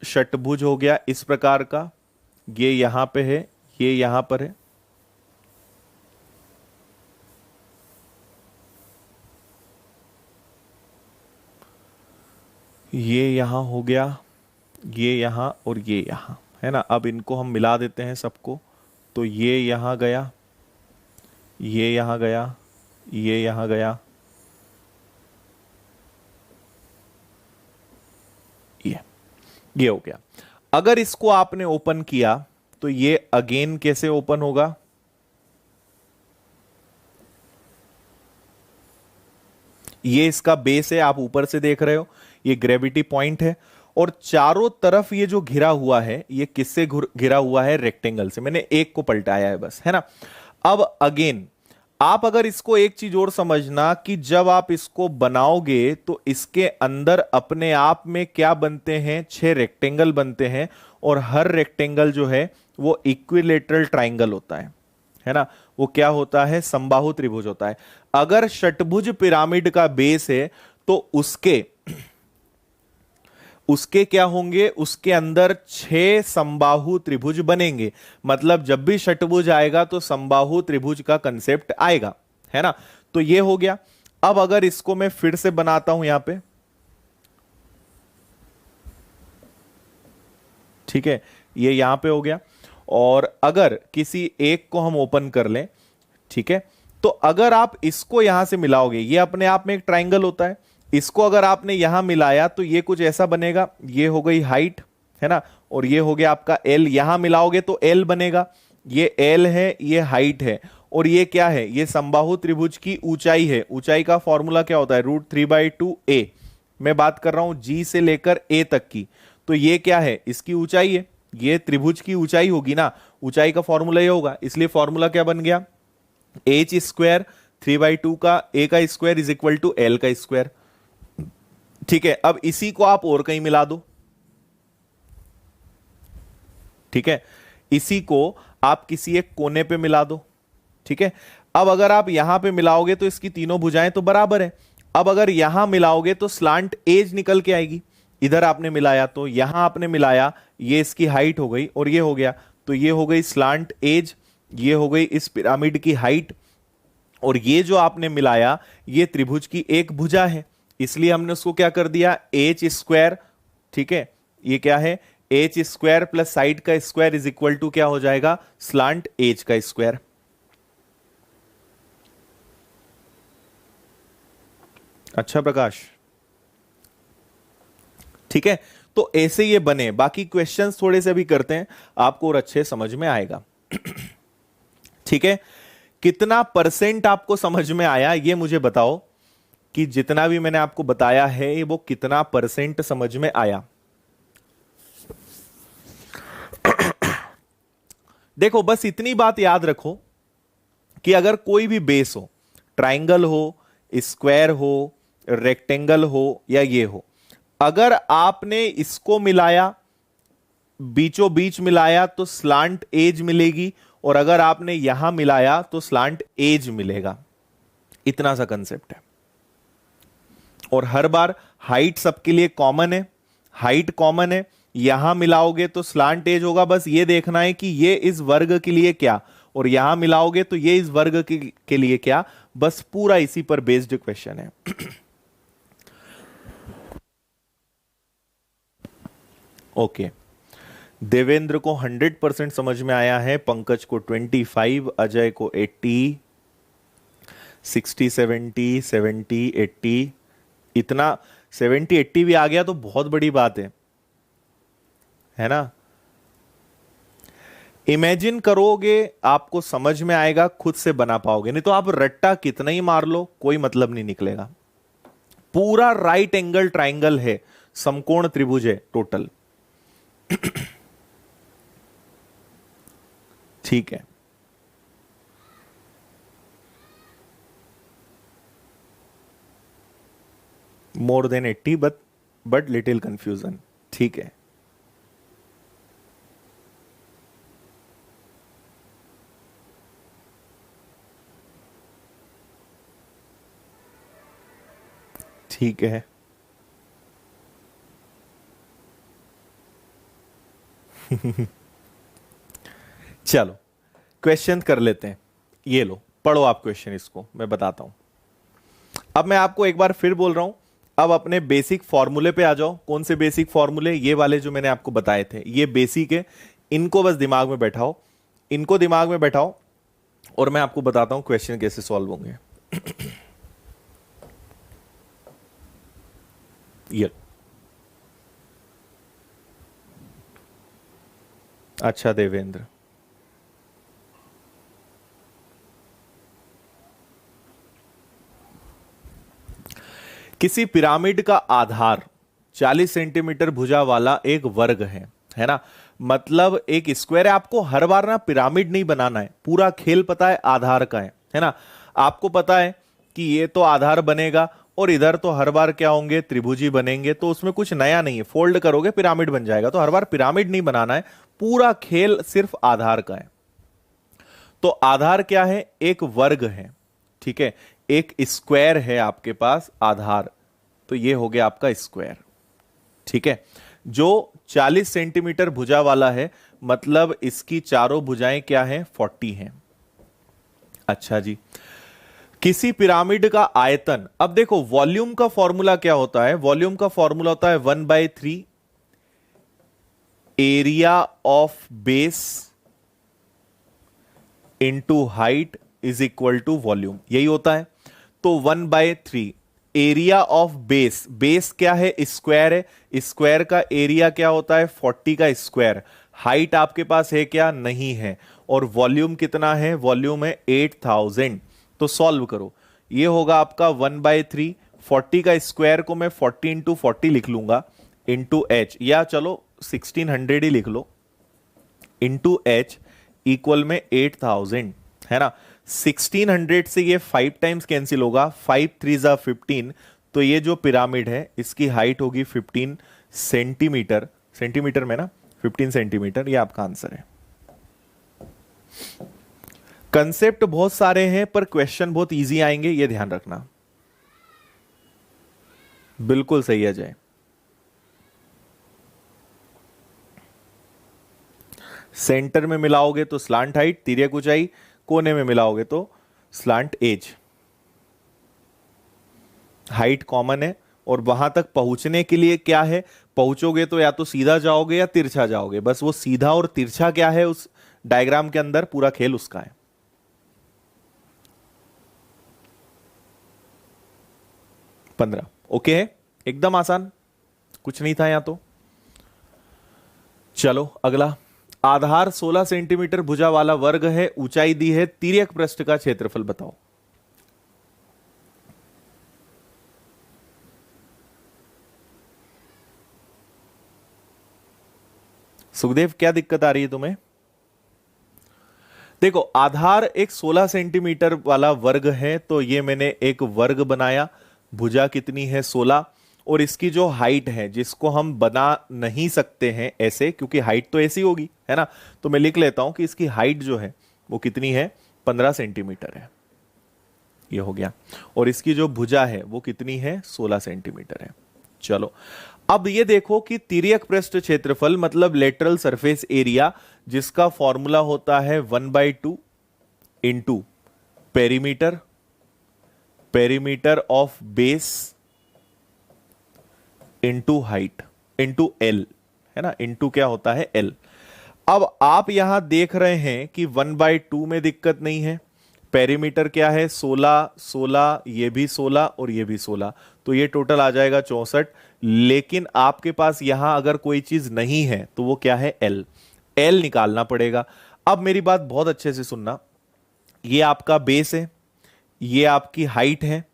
A: षटभुज हो गया इस प्रकार का, ये यहां पे है, ये यहां पर है, ये यहां हो गया, ये यहां और ये यहां, है ना। अब इनको हम मिला देते हैं सबको, तो ये यहां गया, ये यहां गया, ये यहां गया, ये हो गया। अगर इसको आपने ओपन किया तो ये अगेन कैसे ओपन होगा, ये इसका बेस है, आप ऊपर से देख रहे हो, ये ग्रेविटी पॉइंट है, और चारों तरफ ये जो घिरा हुआ है, ये किससे घिरा हुआ है? रेक्टेंगल से। मैंने एक को पलटाया है बस, है ना। अब अगेन आप अगर इसको एक चीज और समझना कि जब आप इसको बनाओगे तो इसके अंदर अपने आप में क्या बनते हैं? 6 रेक्टेंगल बनते हैं, और हर रेक्टेंगल जो है वो इक्विलेटरल ट्राइंगल होता है ना। वो क्या होता है? समबाहु त्रिभुज होता है। अगर षटभुज पिरामिड का बेस है तो उसके उसके क्या होंगे? उसके अंदर 6 समबाहु त्रिभुज बनेंगे। मतलब जब भी षटभुज आएगा तो समबाहु त्रिभुज का कंसेप्ट आएगा, है ना। तो ये हो गया। अब अगर इसको मैं फिर से बनाता हूं यहां पे, ठीक है, ये यहां पे हो गया। और अगर किसी एक को हम ओपन कर लें, ठीक है, तो अगर आप इसको यहां से मिलाओगे, ये अपने आप में एक ट्राइंगल होता है, इसको अगर आपने यहां मिलाया तो ये कुछ ऐसा बनेगा। ये हो गई हाइट, है ना, और ये हो गया आपका एल। यहां मिलाओगे तो एल बनेगा। ये एल है, ये हाइट है, और ये क्या है? ये समबाहु त्रिभुज की ऊंचाई है। ऊंचाई का फॉर्मूला क्या होता है? √3/2a। मैं बात कर रहा हूं जी से लेकर ए तक की। तो ये क्या है? इसकी ऊंचाई है। ये त्रिभुज की ऊंचाई होगी ना। ऊंचाई का फॉर्मूला ये होगा, इसलिए फॉर्मूला क्या बन गया? एच स्क्वायर 3/2 का ए का square is equal to L का स्क्वायर। ठीक है, अब इसी को आप और कहीं मिला दो, ठीक है, इसी को आप किसी एक कोने पे मिला दो, ठीक है। अब अगर आप यहां पे मिलाओगे तो इसकी तीनों भुजाएं तो बराबर है। अब अगर यहां मिलाओगे तो स्लांट एज निकल के आएगी। इधर आपने मिलाया तो यहां आपने मिलाया, ये इसकी हाइट हो गई और ये हो गया, तो ये हो गई स्लांट एज, ये हो गई इस पिरामिड की हाइट, और ये जो आपने मिलाया ये त्रिभुज की एक भुजा है, इसलिए हमने उसको क्या कर दिया? एच स्क्वायर, ठीक है। ये क्या है? एच स्क्वायर प्लस साइड का स्क्वायर इज इक्वल टू क्या हो जाएगा? स्लांट एच का स्क्वायर। अच्छा प्रकाश, ठीक है। तो ऐसे ये बने। बाकी क्वेश्चंस थोड़े से भी करते हैं, आपको और अच्छे समझ में आएगा। ठीक है, कितना परसेंट आपको समझ में आया ये मुझे बताओ, कि जितना भी मैंने आपको बताया है वो कितना परसेंट समझ में आया। देखो बस इतनी बात याद रखो कि अगर कोई भी बेस हो, ट्राइंगल हो, स्क्वायर हो, रेक्टेंगल हो या ये हो, अगर आपने इसको मिलाया, बीचों बीच मिलाया तो स्लांट एज मिलेगी, और अगर आपने यहां मिलाया तो स्लांट एज मिलेगा। इतना सा कंसेप्ट है। और हर बार हाइट सबके लिए कॉमन है, हाइट कॉमन है, यहां मिलाओगे तो स्लांट एज होगा। बस ये देखना है कि ये इस वर्ग के लिए क्या, और यहां मिलाओगे तो ये इस वर्ग के लिए क्या। बस पूरा इसी पर बेस्ड क्वेश्चन है। ओके, देवेंद्र को 100% समझ में आया है, पंकज को 25, अजय को 80, 60, 70, 70, 80। इतना 70, 80 भी आ गया तो बहुत बड़ी बात है ना। इमेजिन करोगे आपको समझ में आएगा, खुद से बना पाओगे, नहीं तो आप रट्टा कितना ही मार लो कोई मतलब नहीं निकलेगा। पूरा राइट एंगल ट्राइंगल है, समकोण त्रिभुज है टोटल। ठीक है, more than 80 but little confusion. ठीक है, ठीक है। चलो क्वेश्चन कर लेते हैं। ये लो पढ़ो आप क्वेश्चन, इसको मैं बताता हूं। अब मैं आपको एक बार फिर बोल रहा हूं, अब अपने बेसिक फॉर्मूले पे आ जाओ। कौन से बेसिक फॉर्मूले? ये वाले जो मैंने आपको बताए थे, ये बेसिक है, इनको बस दिमाग में बैठाओ, इनको दिमाग में बैठाओ, और मैं आपको बताता हूं क्वेश्चन कैसे सॉल्व होंगे। ये अच्छा देवेंद्र, किसी पिरामिड का आधार 40 सेंटीमीटर भुजा वाला एक वर्ग है ना। मतलब एक स्क्वायर है। आपको हर बार ना पिरामिड नहीं बनाना है, पूरा खेल पता है आधार का है ना। आपको पता है कि ये तो आधार बनेगा और इधर तो हर बार क्या होंगे, त्रिभुजी बनेंगे, तो उसमें कुछ नया नहीं है। फोल्ड करोगे पिरामिड बन जाएगा। तो हर बार पिरामिड नहीं बनाना है, पूरा खेल सिर्फ आधार का है। तो आधार क्या है, एक वर्ग है, ठीक है, एक स्क्वायर है आपके पास आधार। तो ये हो गया आपका स्क्वायर, ठीक है, जो 40 सेंटीमीटर भुजा वाला है। मतलब इसकी चारों भुजाएं क्या हैं, 40 हैं। अच्छा जी, किसी पिरामिड का आयतन। अब देखो वॉल्यूम का फॉर्मूला क्या होता है, वॉल्यूम का फॉर्मूला होता है 1/3 area of base into height is equal to volume, यही होता है। तो 1/3 एरिया ऑफ बेस, बेस क्या है, स्क्वायर है, स्क्वायर का एरिया क्या होता है, 40 का स्क्वायर। हाइट आपके पास है क्या, नहीं है। और वॉल्यूम कितना है, वॉल्यूम है 8000। तो सॉल्व करो, ये होगा आपका 1/3, 40 का स्क्वायर को मैं 40 इंटू 40 लिख लूंगा, इंटू एच, या चलो 1600 ही लिख लो, इंटू एच इक्वल में 8000, है ना। 1600 से ये 5 टाइम्स कैंसिल होगा, 5 3 जा 15। तो ये जो पिरामिड है इसकी हाइट होगी 15 सेंटीमीटर, सेंटीमीटर में ना 15 सेंटीमीटर, ये आपका आंसर है। कंसेप्ट बहुत सारे हैं पर क्वेश्चन बहुत इजी आएंगे, ये ध्यान रखना। बिल्कुल सही है जय। सेंटर में मिलाओगे तो स्लांट हाइट, तिर्यक ऊंचाई, कोने में मिलाओगे तो स्लांट एज। हाइट कॉमन है और वहां तक पहुंचने के लिए क्या है, पहुंचोगे तो या तो सीधा जाओगे या तिरछा जाओगे। बस वो सीधा और तिरछा क्या है उस डायग्राम के अंदर, पूरा खेल उसका है। 15 ओके है, एकदम आसान, कुछ नहीं था यहां तो। चलो अगला, आधार 16 सेंटीमीटर भुजा वाला वर्ग है, ऊंचाई दी है, तिर्यक पृष्ठ का क्षेत्रफल बताओ। सुखदेव क्या दिक्कत आ रही है तुम्हें? देखो आधार एक 16 सेंटीमीटर वाला वर्ग है, तो ये मैंने एक वर्ग बनाया, भुजा कितनी है 16, और इसकी जो हाइट है जिसको हम बना नहीं सकते हैं ऐसे, क्योंकि हाइट तो ऐसी होगी, है ना। तो मैं लिख लेता हूं कि इसकी हाइट जो है वो कितनी है, 15 सेंटीमीटर है, ये हो गया। और इसकी जो भुजा है वो कितनी है, 16 सेंटीमीटर है। चलो अब ये देखो कि तिर्यक पृष्ठ क्षेत्रफल मतलब लेटरल सरफेस एरिया, जिसका फॉर्मूला होता है 1/2 into perimeter, perimeter of base into height into L, है ना, इंटू क्या होता है एल। अब आप यहां देख रहे हैं कि 1/2 में दिक्कत नहीं है, पेरीमीटर क्या है 16, 16, ये भी 16 और ये भी 16, तो ये टोटल आ जाएगा 64। लेकिन आपके पास यहां अगर कोई चीज नहीं है तो वो क्या है, एल, एल निकालना पड़ेगा। अब मेरी बात बहुत अच्छे से सुनना, ये आपका बेस है, ये आपकी हाइट है।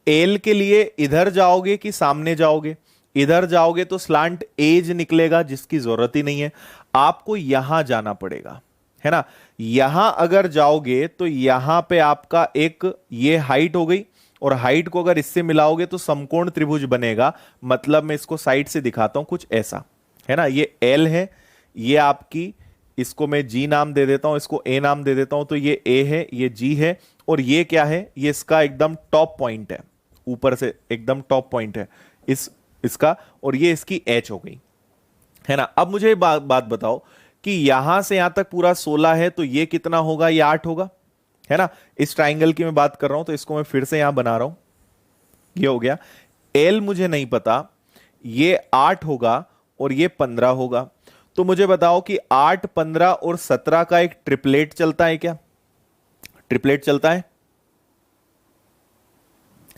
A: एल के लिए इधर जाओगे कि सामने जाओगे, इधर जाओगे तो स्लांट एज निकलेगा जिसकी जरूरत ही नहीं है, आपको यहां जाना पड़ेगा, है ना। यहां अगर जाओगे तो यहां पे आपका एक ये हाइट हो गई, और हाइट को अगर इससे मिलाओगे तो समकोण त्रिभुज बनेगा। मतलब मैं इसको साइड से दिखाता हूं कुछ ऐसा, है ना। ये एल है, ये आपकी, इसको मैं जी नाम दे देता हूं, इसको ए नाम दे देता हूं, तो ये ए है, ये जी है, और ये क्या है, ये इसका एकदम टॉप पॉइंट है, ऊपर से एकदम टॉप पॉइंट है इसका, और ये इसकी एच हो गई, है ना। अब मुझे बात बताओ कि यहां से यहां तक पूरा 16 है, तो ये कितना होगा, ये 8 होगा, है ना। इस ट्राइंगल की मैं बात कर रहा हूं, तो इसको मैं फिर से यहां बना रहा हूं, ये हो गया। एल मुझे नहीं पता, ये 8 होगा और ये 15 होगा। तो मुझे बताओ कि 8, 15 और 17 का एक ट्रिपलेट चलता है क्या, ट्रिपलेट चलता है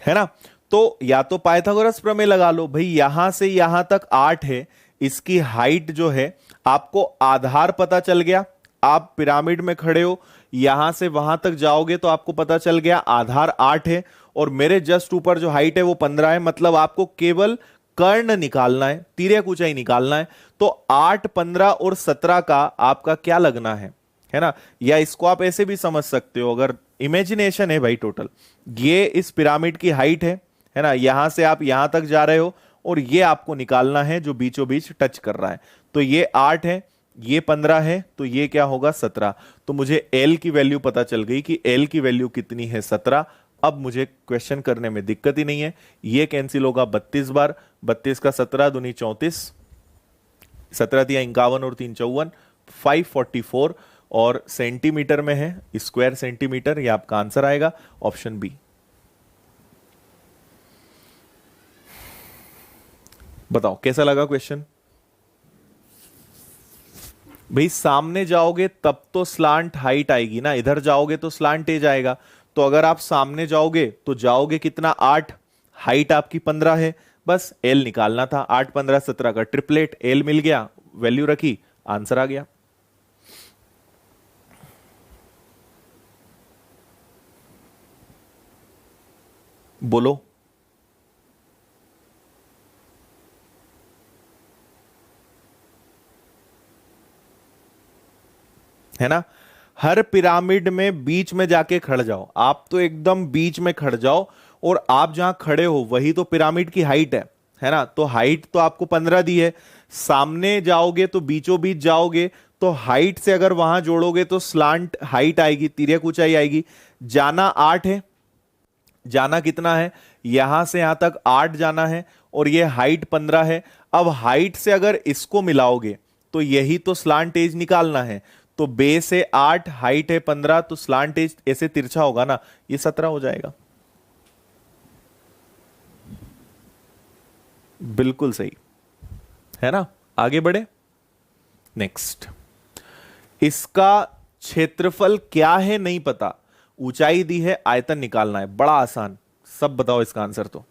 A: ना। तो या तो पाइथागोरस प्रमेय लगा लो भाई, यहां से यहां तक 8 है, इसकी हाइट जो है, आपको आधार पता चल गया, आप पिरामिड में खड़े हो, यहां से वहां तक जाओगे तो आपको पता चल गया आधार 8 है, और मेरे जस्ट ऊपर जो हाइट है वो 15 है, मतलब आपको केवल कर्ण निकालना है, तिर्यक ऊंचाई निकालना है। तो 8, 15 और 17 का आपका क्या लगना है ना। या इसको आप ऐसे भी समझ सकते हो, अगर इमेजिनेशन है भाई टोटल, ये इस पिरामिड की हाइट है ना, यहां से आप यहां तक जा रहे हो और ये आपको निकालना है जो बीचों बीच टच कर रहा है। तो ये 8 है, ये 15 है, तो ये क्या होगा 17। तो मुझे L की वैल्यू पता चल गई कि L की वैल्यू कितनी है 17। अब मुझे क्वेश्चन करने में दिक्कत ही नहीं है, ये कैंसिल होगा 32 बार, 32 का 17 दूनी 34, 17 दिया 51 और 3 54, 544 और सेंटीमीटर में है, स्क्वायर सेंटीमीटर। ये आपका आंसर आएगा ऑप्शन बी। बताओ कैसा लगा क्वेश्चन भाई। सामने जाओगे तब तो स्लांट हाइट आएगी ना, इधर जाओगे तो स्लांट एज आएगा। तो अगर आप सामने जाओगे तो जाओगे कितना 8, हाइट आपकी 15 है, बस एल निकालना था। 8, 15, 17 का ट्रिपलेट, एल मिल गया, वैल्यू रखी, आंसर आ गया। बोलो है ना। हर पिरामिड में बीच में जाके खड़ जाओ, आप तो एकदम बीच में खड़ जाओ और आप जहां खड़े हो वही तो पिरामिड की हाइट है ना। तो हाइट तो आपको 15 दी है, सामने जाओगे तो बीचों बीच जाओगे तो हाइट से अगर वहां जोड़ोगे तो स्लांट हाइट आएगी, तिर्यक ऊंचाई आएगी। जाना 8 है, जाना कितना है, यहां से यहां तक 8 जाना है और ये हाइट 15 है। अब हाइट से अगर इसको मिलाओगे तो यही तो स्लांट एज निकालना है। तो बेस है 8, हाइट है 15, तो स्लांट एज ऐसे तिरछा होगा ना, ये 17 हो जाएगा। बिल्कुल सही है ना। आगे बढ़े नेक्स्ट। इसका क्षेत्रफल क्या है नहीं पता, ऊंचाई दी है, आयतन निकालना है, बड़ा आसान। सब बताओ इसका आंसर तो।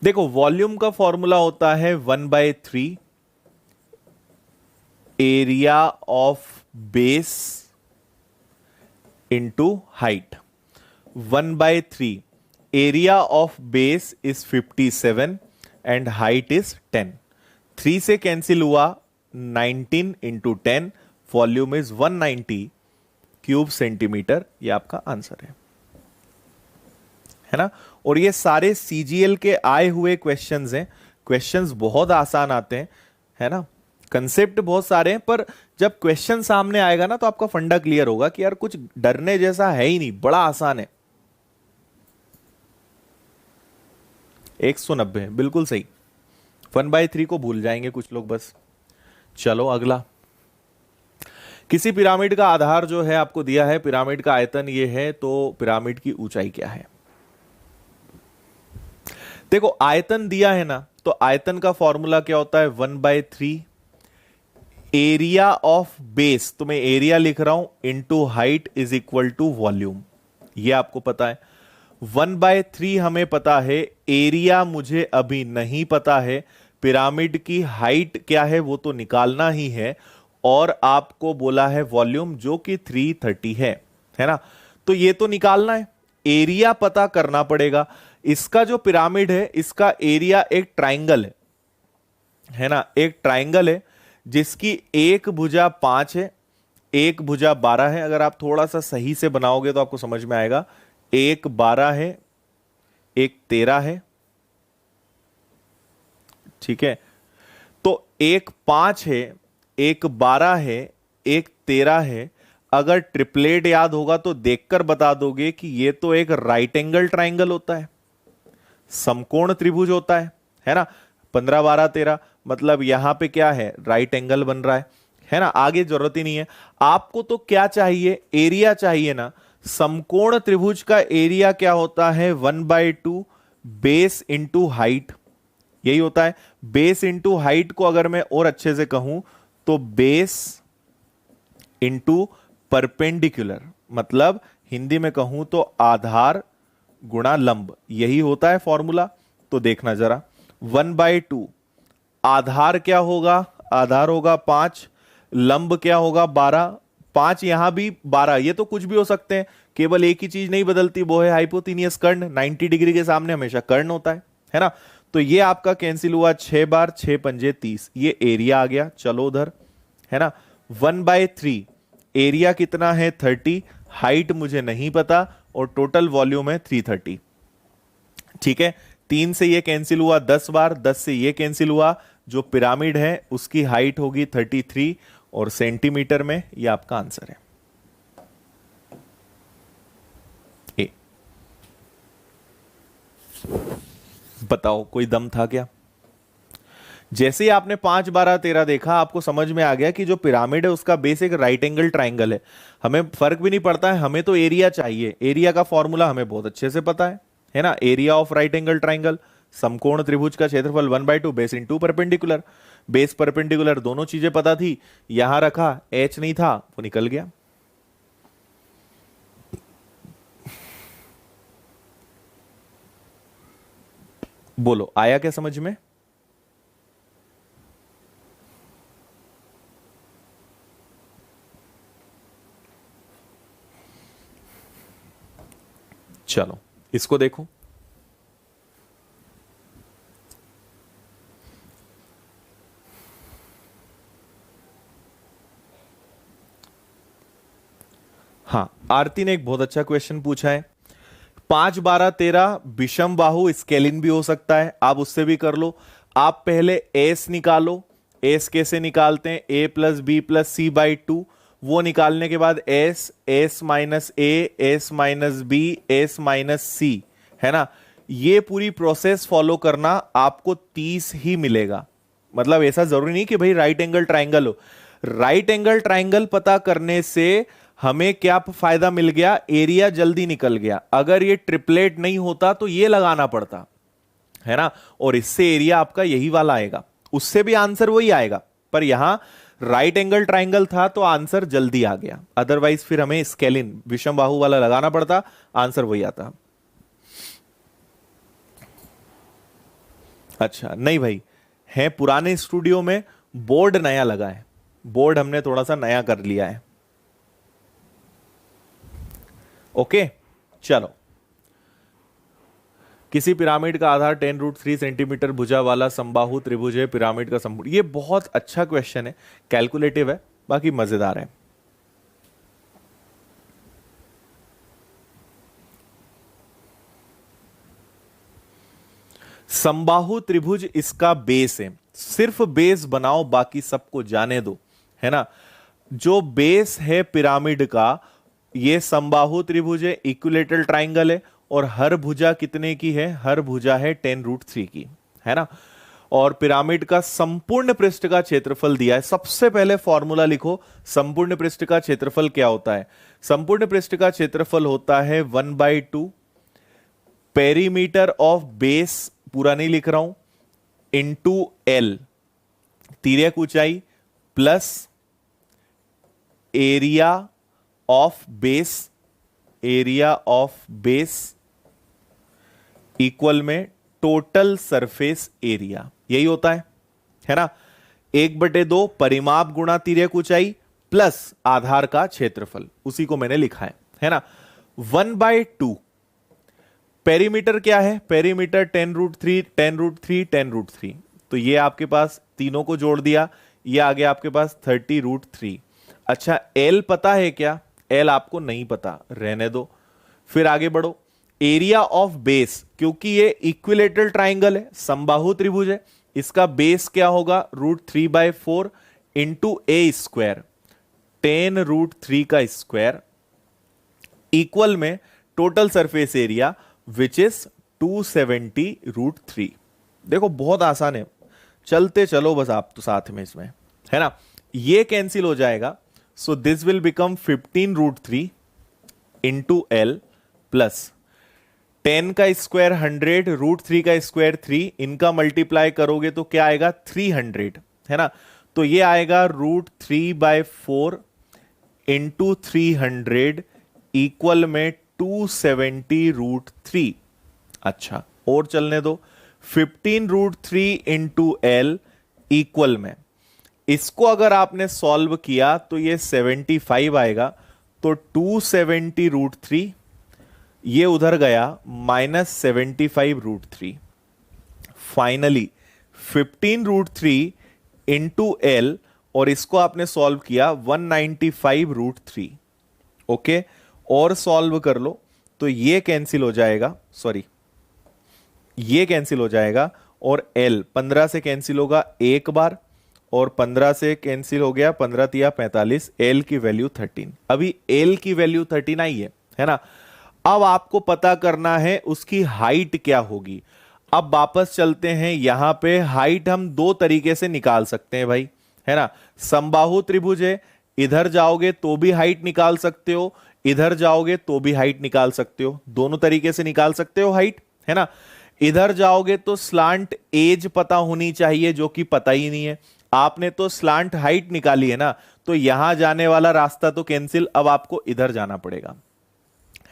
A: देखो वॉल्यूम का फॉर्मूला होता है 1/3 area of base into height. 1/3 area of base is 57 and height is 10। 3 से कैंसिल हुआ, 19 into 10, volume is 190 cube centimetre. ये आपका आंसर है ना। और ये सारे सीजीएल के आए हुए क्वेश्चंस हैं। क्वेश्चंस बहुत आसान आते हैं, है ना। कंसेप्ट बहुत सारे हैं, पर जब क्वेश्चन सामने आएगा ना तो आपका फंडा क्लियर होगा कि यार कुछ डरने जैसा है ही नहीं, बड़ा आसान है। 190 बिल्कुल सही। 1/3 को भूल जाएंगे कुछ लोग बस। चलो अगला। किसी पिरामिड का आधार जो है आपको दिया है, पिरामिड का आयतन ये है, तो पिरामिड की ऊंचाई क्या है। देखो आयतन दिया है ना, तो आयतन का फॉर्मूला क्या होता है 1/3 एरिया ऑफ बेस, तो मैं एरिया लिख रहा हूं, into height is equal to volume. ये आपको पता है। 1/3 हमें पता है, एरिया मुझे अभी नहीं पता है, पिरामिड की हाइट क्या है वो तो निकालना ही है, और आपको बोला है वॉल्यूम जो कि 330 है ना। तो ये तो निकालना है, एरिया पता करना पड़ेगा। इसका जो पिरामिड है इसका एरिया एक ट्राइंगल है ना, एक ट्राइंगल है जिसकी एक भुजा 5 है, एक भुजा 12 है। अगर आप थोड़ा सा सही से बनाओगे तो आपको समझ में आएगा। एक 12 है, एक 13 है, ठीक है। तो एक 5 है, एक 12 है, एक 13 है। अगर ट्रिपलेट याद होगा तो देखकर बता दोगे कि ये तो एक राइट एंगल ट्राइंगल होता है, समकोण त्रिभुज होता है ना। 15, 12, 13 मतलब यहां पे क्या है, राइट एंगल बन रहा है ना। आगे जरूरत ही नहीं है आपको। तो क्या चाहिए, एरिया चाहिए ना। समकोण त्रिभुज का एरिया क्या होता है 1/2 बेस इंटू हाइट, यही होता है। बेस इंटू हाइट को अगर मैं और अच्छे से कहूं तो बेस इंटू परपेंडिकुलर, मतलब हिंदी में कहूं तो आधार गुणा लंब, यही होता है फॉर्मूला। तो देखना जरा, 1/2 आधार क्या होगा, आधार होगा 5, लंब क्या होगा 12, 5 यहां भी 12, ये तो कुछ भी हो सकते हैं, केवल एक ही चीज नहीं बदलती, वो है हाइपोथिनियस कर्ण। 90 डिग्री के सामने हमेशा कर्ण होता है ना। तो ये आपका कैंसिल हुआ 6 बार, 6 पंजे 30, ये एरिया आ गया। चलो उधर, है ना। 1/3 एरिया कितना है 30, हाइट मुझे नहीं पता, और टोटल वॉल्यूम है 330। ठीक है, 3 से ये कैंसिल हुआ 10 बार, 10 से ये कैंसिल हुआ, जो पिरामिड है उसकी हाइट होगी 33, और सेंटीमीटर में ये आपका आंसर है ए। बताओ कोई दम था क्या? जैसे ही आपने 5 12 13 देखा, आपको समझ में आ गया कि जो पिरामिड है उसका बेस एक राइट एंगल ट्राइंगल है। हमें फर्क भी नहीं पड़ता है, हमें तो एरिया चाहिए। एरिया का फॉर्मूला हमें बहुत अच्छे से पता है ना। Area of right angle triangle, समकोण त्रिभुज का क्षेत्रफल 1/2 base into perpendicular. Base perpendicular दोनों चीजें पता थी, यहां रखा, एच नहीं था वो निकल गया। बोलो आया क्या समझ में? चलो इसको देखो। हाँ, आरती ने एक बहुत अच्छा क्वेश्चन पूछा है। 5 12 13 विषम बाहु स्केलिन भी हो सकता है, आप उससे भी कर लो। आप पहले एस निकालो। एस कैसे निकालते हैं, A plus B plus C by 2, वो निकालने के बाद S, S minus A, S minus B, S minus C, है ना। ये पूरी प्रोसेस फॉलो करना, आपको 30 ही मिलेगा। मतलब ऐसा जरूरी नहीं कि भाई राइट एंगल ट्राइंगल हो। राइट एंगल ट्राइंगल पता करने से हमें क्या फायदा मिल गया, एरिया जल्दी निकल गया। अगर ये ट्रिपलेट नहीं होता तो ये लगाना पड़ता, है ना, और इससे एरिया आपका यही वाला आएगा, उससे भी आंसर वही आएगा। पर यहां राइट एंगल ट्राइंगल था तो आंसर जल्दी आ गया, अदरवाइज फिर हमें स्केलिन विषम बाहु वाला लगाना पड़ता, आंसर वही आता। अच्छा नहीं भाई, है पुराने स्टूडियो में, बोर्ड नया लगा है, बोर्ड हमने थोड़ा सा नया कर लिया है। ओके चलो, किसी पिरामिड का आधार 10√3 सेंटीमीटर भुजा वाला समबाहु त्रिभुज है, पिरामिड का समभुज। ये बहुत अच्छा क्वेश्चन है, कैलकुलेटिव है, बाकी मजेदार है। समबाहु त्रिभुज इसका बेस है, सिर्फ बेस बनाओ, बाकी सबको जाने दो, है ना। जो बेस है पिरामिड का, ये समबाहु त्रिभुज है, इक्विलेटरल ट्राइंगल है, और हर भुजा कितने की है, हर भुजा है 10√3 की, है ना। और पिरामिड का संपूर्ण पृष्ठ का क्षेत्रफल दिया है। सबसे पहले फॉर्मूला लिखो, संपूर्ण पृष्ठ का क्षेत्रफल क्या होता है। संपूर्ण पृष्ठ का क्षेत्रफल होता है 1/2 पेरीमीटर ऑफ बेस, पूरा नहीं लिख रहा हूं, इंटू एल तिर्यक ऊंचाई, plus area of base, area of base equal में टोटल सरफेस एरिया, यही होता है ना। 1/2 परिमाप गुणा तिर्यक ऊंचाई प्लस आधार का क्षेत्रफल, उसी को मैंने लिखा है ना। 1/2 पेरीमीटर क्या है, पेरीमीटर 10√3 10√3 10√3, तो ये आपके पास तीनों को जोड़ दिया, ये आ गया आपके पास 30√3। अच्छा एल पता है क्या, एल आपको नहीं पता, रहने दो, फिर आगे बढ़ो। एरिया ऑफ बेस, क्योंकि ये इक्विलेटरल ट्राइंगल है, समबाहु त्रिभुज है, इसका बेस क्या होगा, √3/4 इंटू ए स्क्वायर, 10√3 का स्क्वायर, इक्वल में total surface area which is 270√3। देखो बहुत आसान है, चलते चलो बस आप तो साथ में इसमें, है ना। ये कैंसिल हो जाएगा, so this will become 15√3 into L plus 10 का स्क्वायर 100, √3 का स्क्वायर 3, इनका मल्टीप्लाई करोगे तो क्या आएगा 300, है ना। तो ये आएगा √3/4 इंटू 300 इक्वल में 270 √3। अच्छा, और चलने दो। 15 √3 इंटू एल इक्वल में, इसको अगर आपने सॉल्व किया तो ये 75 आएगा। तो 270 √3, ये उधर गया -75 √3। फाइनली 15 √3 इंटू एल, और इसको आपने सॉल्व किया 195 √3। ओके, और सॉल्व कर लो तो ये कैंसिल हो जाएगा, सॉरी ये कैंसिल हो जाएगा, और एल 15 से कैंसिल होगा एक बार, और 15 से कैंसिल हो गया, 15 तिया 45, एल की वैल्यू 13। अभी एल की वैल्यू 13 आई है ना। अब आपको पता करना है उसकी हाइट क्या होगी। अब वापस चलते हैं, यहां पे हाइट हम दो तरीके से निकाल सकते हैं भाई, है ना। समबाहु त्रिभुज है, इधर जाओगे तो भी हाइट निकाल सकते हो, इधर जाओगे तो भी हाइट निकाल सकते हो, दोनों तरीके से निकाल सकते हो हाइट, है ना। इधर जाओगे तो स्लांट एज पता होनी चाहिए, जो कि पता ही नहीं है। आपने तो स्लांट हाइट निकाली है ना, तो यहां जाने वाला रास्ता तो कैंसिल, अब आपको इधर जाना पड़ेगा,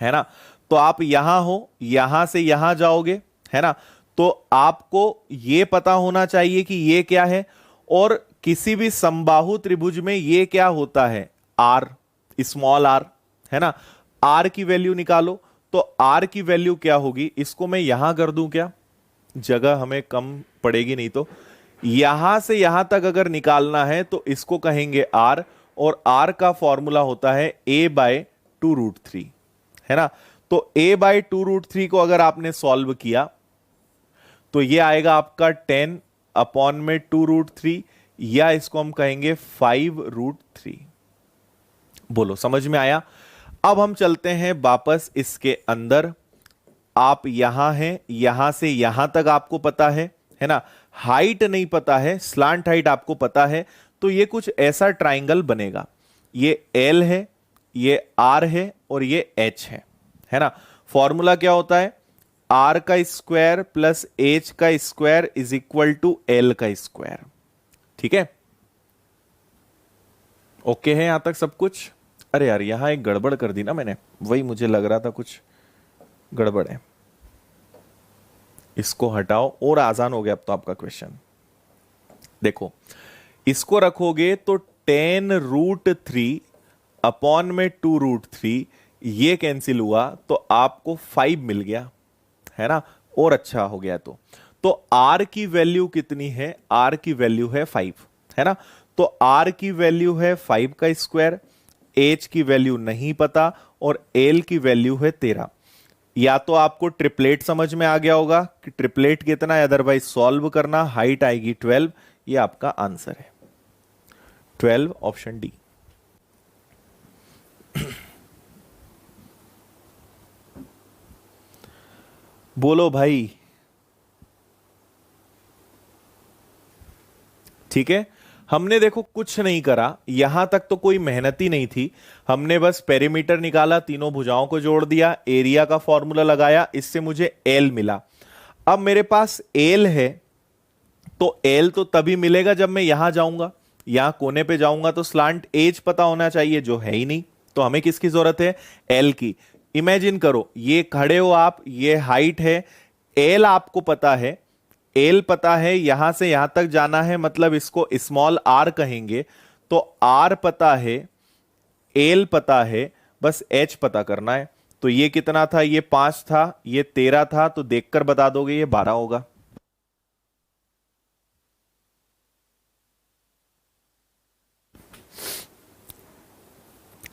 A: है ना। तो आप यहां हो, यहां से यहां जाओगे, है ना। तो आपको यह पता होना चाहिए कि यह क्या है, और किसी भी समबाहु त्रिभुज में यह क्या होता है, आर, स्मॉल आर, है ना। आर की वैल्यू निकालो, तो आर की वैल्यू क्या होगी, इसको मैं यहां कर दूं क्या, जगह हमें कम पड़ेगी नहीं तो। यहां से यहां तक अगर निकालना है तो इसको कहेंगे आर, और आर का फॉर्मूला होता है a/2 √3, है ना। तो a/2 √3 को अगर आपने सॉल्व किया तो ये आएगा आपका 10/2 √3, या इसको हम कहेंगे 5 √3। बोलो समझ में आया। अब हम चलते हैं वापस इसके अंदर। आप यहां हैं, यहां से यहां तक आपको पता है ना। हाइट नहीं पता है, स्लांट हाइट आपको पता है, तो ये कुछ ऐसा ट्राइंगल बनेगा। ये एल है, ये आर है, और ये एच है ना। फॉर्मूला क्या होता है, आर का स्क्वायर प्लस एच का square is equal to L का स्क्वायर। ठीक है, ओके है यहां तक सब कुछ। अरे यार, यहां एक गड़बड़ कर दी ना मैंने, वही मुझे लग रहा था कुछ गड़बड़ है। इसको हटाओ, और आसान हो गया अब तो आपका क्वेश्चन। देखो, इसको रखोगे तो 10 √3 अपॉन में 2 √3, ये कैंसिल हुआ तो आपको 5 मिल गया, है ना। और अच्छा हो गया। तो आर की वैल्यू कितनी है, आर की वैल्यू है 5, है ना। तो आर की वैल्यू है 5 का स्क्वायर, एच की वैल्यू नहीं पता, और एल की वैल्यू है 13। या तो आपको ट्रिपलेट समझ में आ गया होगा कि ट्रिपलेट कितना है, अदरवाइज सॉल्व करना। हाइट आएगी 12, ये आपका आंसर है 12, ऑप्शन डी। बोलो भाई, ठीक है। हमने देखो कुछ नहीं करा, यहां तक तो कोई मेहनत ही नहीं थी। हमने बस पेरीमीटर निकाला, तीनों भुजाओं को जोड़ दिया, एरिया का फॉर्मूला लगाया, इससे मुझे एल मिला। अब मेरे पास एल है, तो एल तो तभी मिलेगा जब मैं यहां जाऊंगा, यहां कोने पे जाऊंगा तो स्लांट एज पता होना चाहिए, जो है ही नहीं। तो हमें किसकी जरूरत है, एल की। इमेजिन करो, ये खड़े हो आप, ये हाइट है, एल आपको पता है, एल पता है, यहां से यहां तक जाना है, मतलब इसको स्मॉल आर कहेंगे। तो आर पता है, एल पता है, बस एच पता करना है। तो ये कितना था, ये 5 था, ये 13 था, तो देखकर बता दोगे ये 12 होगा।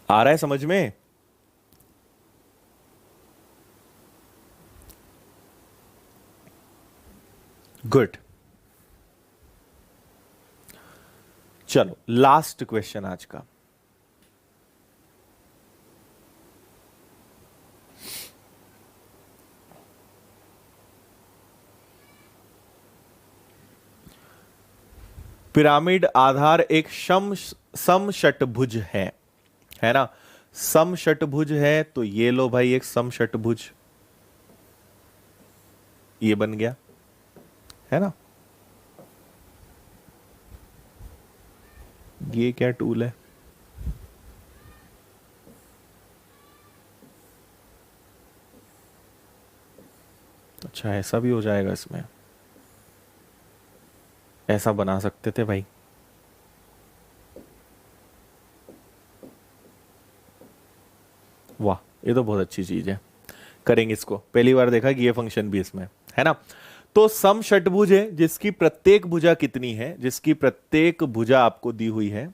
A: आ रहा है समझ में। गुड, चलो लास्ट क्वेश्चन आज का। पिरामिड आधार एक समषटभुज है ना। समषटभुज है, तो ये लो भाई एक समषटभुज, ये बन गया, है ना। ये क्या टूल है? अच्छा, ऐसा भी हो जाएगा इसमें? ऐसा बना सकते थे भाई। वाह, ये तो बहुत अच्छी चीज है। करेंगे इसको, पहली बार देखा कि ये फंक्शन भी इसमें है ना। तो सम षटभुज है जिसकी प्रत्येक भुजा कितनी है, जिसकी प्रत्येक भुजा आपको दी हुई है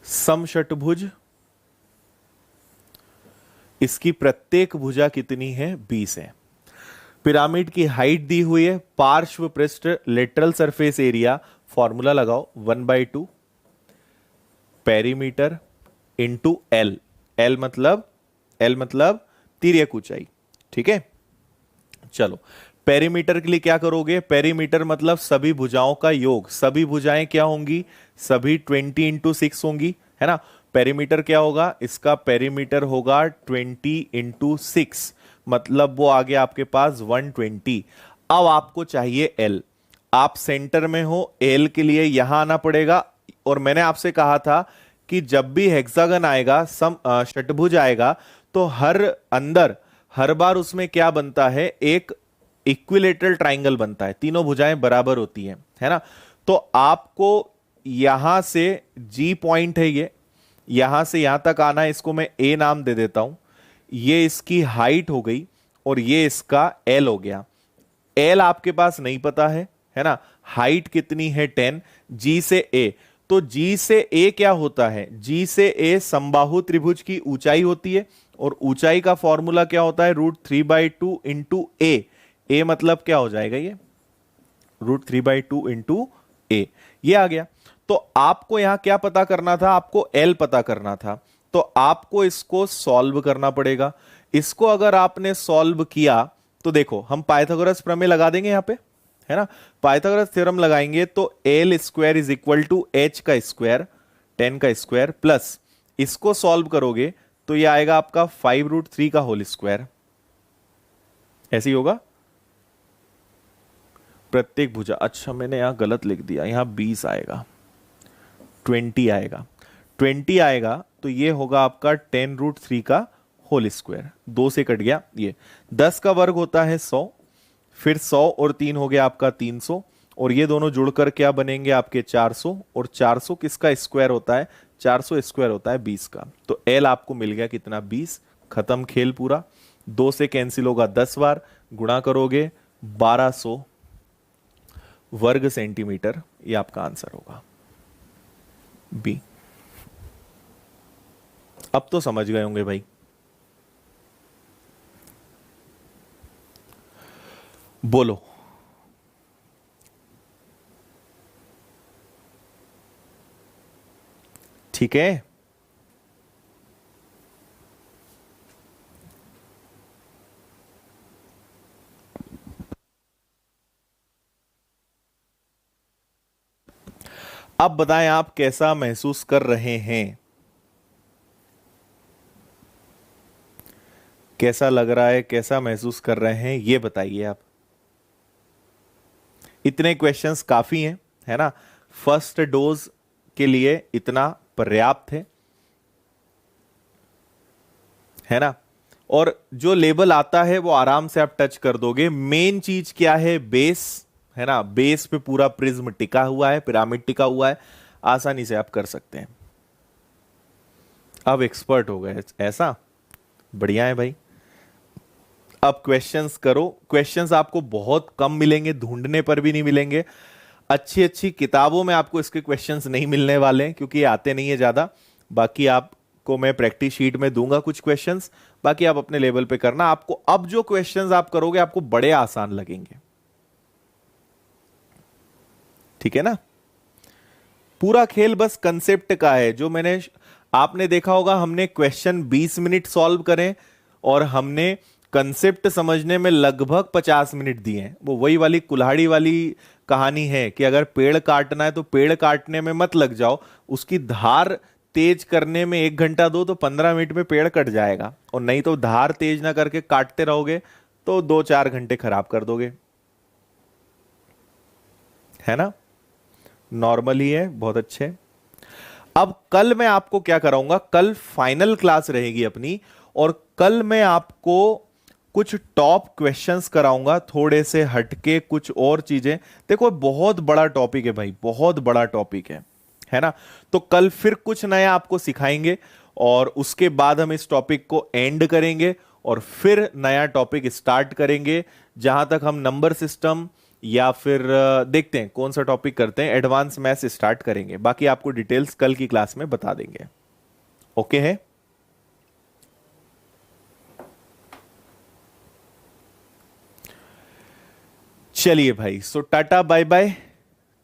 A: सम षटभुज, इसकी प्रत्येक भुजा कितनी है? 20 है। पिरामिड की हाइट दी हुई है, पार्श्व पृष्ठ लेटरल सरफेस एरिया, फॉर्मूला लगाओ 1/2 पेरीमीटर इंटू एल। एल मतलब तिर्यक ऊंचाई। ठीक है, चलो पेरीमीटर के लिए क्या करोगे? पेरीमीटर मतलब सभी भुजाओं का योग। सभी भुजाएं क्या होंगी? सभी 20 × 6 होंगी, है ना। पेरीमीटर क्या होगा? इसका पेरीमीटर होगा 20 × 6, मतलब वो आ गया आपके पास 120। अब आपको चाहिए एल। आप सेंटर में हो, एल के लिए यहां आना पड़ेगा। और मैंने आपसे कहा था कि जब भी हेक्सागन आएगा, षटभुज आएगा, तो हर बार उसमें क्या बनता है? एक इक्विलेटरल ट्राइंगल बनता है, तीनों भुजाएं बराबर होती हैं, है ना। तो आपको यहां से जी पॉइंट है ये, यहां से यहां तक आना है, इसको मैं ए नाम दे देता हूं। ये इसकी हाइट हो गई और ये इसका एल हो गया। एल आपके पास नहीं पता है ना। हाइट कितनी है? 10। जी से ए, तो जी से ए क्या होता है? जी से ए समबाहु त्रिभुज की ऊंचाई होती है, और ऊंचाई का फॉर्मूला क्या होता है? √3/2 इंटू ए। ए मतलब क्या हो जाएगा? ये √3/2 इंटू ए, ये आ गया। तो आपको यहां क्या पता करना था? आपको एल पता करना था। तो आपको इसको सॉल्व करना पड़ेगा। इसको अगर आपने सॉल्व किया तो देखो, हम पाइथागोरस प्रमेय लगा देंगे यहां पे, है ना। पाइथागोरस थ्योरम लगाएंगे तो L square is equal to H का स्क्वायर, 10 का स्क्वायर, प्लस इसको सॉल्व करोगे तो ये आएगा आपका 5√3 का होल स्क्वायर। ऐसे ही होगा प्रत्येक भुजा। अच्छा, मैंने यहां गलत लिख दिया, यहां 20 आएगा, 20 आएगा। 20 आएगा तो ये होगा आपका 10√3 का होल स्क्वायर। 2 से कट गया ये। 10 का वर्ग होता है 100, फिर 100 और 3 हो गया आपका 300, और ये दोनों जुड़कर क्या बनेंगे आपके? 400। और 400 किसका स्क्वायर होता है? 400 स्क्वायर होता है 20 का। तो एल आपको मिल गया कितना? 20। खत्म खेल पूरा। 2 से कैंसिल होगा 10 बार, गुणा करोगे 1200 वर्ग सेंटीमीटर। ये आपका आंसर होगा बी। अब तो समझ गए होंगे भाई। बोलो। ठीक है, अब बताएं आप कैसा महसूस कर रहे हैं? कैसा लग रहा है, कैसा महसूस कर रहे हैं, ये बताइए आप। इतने क्वेश्चंस काफी हैं, है ना। फर्स्ट डोज के लिए इतना पर्याप्त है ना। और जो लेबल आता है वो आराम से आप टच कर दोगे। मेन चीज क्या है? बेस, है ना। बेस पे पूरा प्रिज्म टिका हुआ है, पिरामिड टिका हुआ है, आसानी से आप कर सकते हैं। अब एक्सपर्ट हो गए, ऐसा बढ़िया है भाई। अब क्वेश्चंस करो। क्वेश्चंस आपको बहुत कम मिलेंगे, ढूंढने पर भी नहीं मिलेंगे। अच्छी अच्छी किताबों में आपको इसके क्वेश्चंस नहीं मिलने वाले हैं, क्योंकि ये आते नहीं है ज्यादा। बाकी आपको मैं प्रैक्टिस शीट में दूंगा कुछ क्वेश्चंस, बाकी आप अपने लेवल पे करना। आपको अब जो क्वेश्चंस आप करोगे आपको बड़े आसान लगेंगे, ठीक है ना। पूरा खेल बस कंसेप्ट का है। जो मैंने, आपने देखा होगा, हमने क्वेश्चन 20 मिनट सॉल्व करें और हमने कंसेप्ट समझने में लगभग 50 मिनट दिए हैं। वो वही वाली कुल्हाड़ी वाली कहानी है कि अगर पेड़ काटना है तो पेड़ काटने में मत लग जाओ, उसकी धार तेज करने में 1 घंटा दो तो 15 मिनट में पेड़ कट जाएगा, और नहीं तो धार तेज ना करके काटते रहोगे तो 2-4 घंटे खराब कर दोगे, है ना। नॉर्मल ही है, बहुत अच्छे। अब कल मैं आपको क्या कराऊंगा, कल फाइनल क्लास रहेगी अपनी, और कल मैं आपको कुछ टॉप क्वेश्चंस कराऊंगा, थोड़े से हटके कुछ और चीजें। देखो बहुत बड़ा टॉपिक है भाई, बहुत बड़ा टॉपिक है ना। तो कल फिर कुछ नया आपको सिखाएंगे, और उसके बाद हम इस टॉपिक को एंड करेंगे और फिर नया टॉपिक स्टार्ट करेंगे, जहां तक हम नंबर सिस्टम या फिर देखते हैं कौन सा टॉपिक करते हैं, एडवांस मैथ्स स्टार्ट करेंगे। बाकी आपको डिटेल्स कल की क्लास में बता देंगे। ओके है। चलिए भाई, सो टाटा बाय बाय।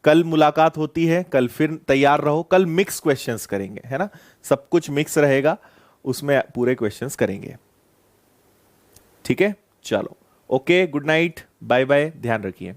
A: कल मुलाकात होती है, कल फिर तैयार रहो। कल मिक्स क्वेश्चंस करेंगे, है ना, सब कुछ मिक्स रहेगा, उसमें पूरे क्वेश्चंस करेंगे। ठीक है, चलो okay, good night, bye bye, ध्यान रखिए।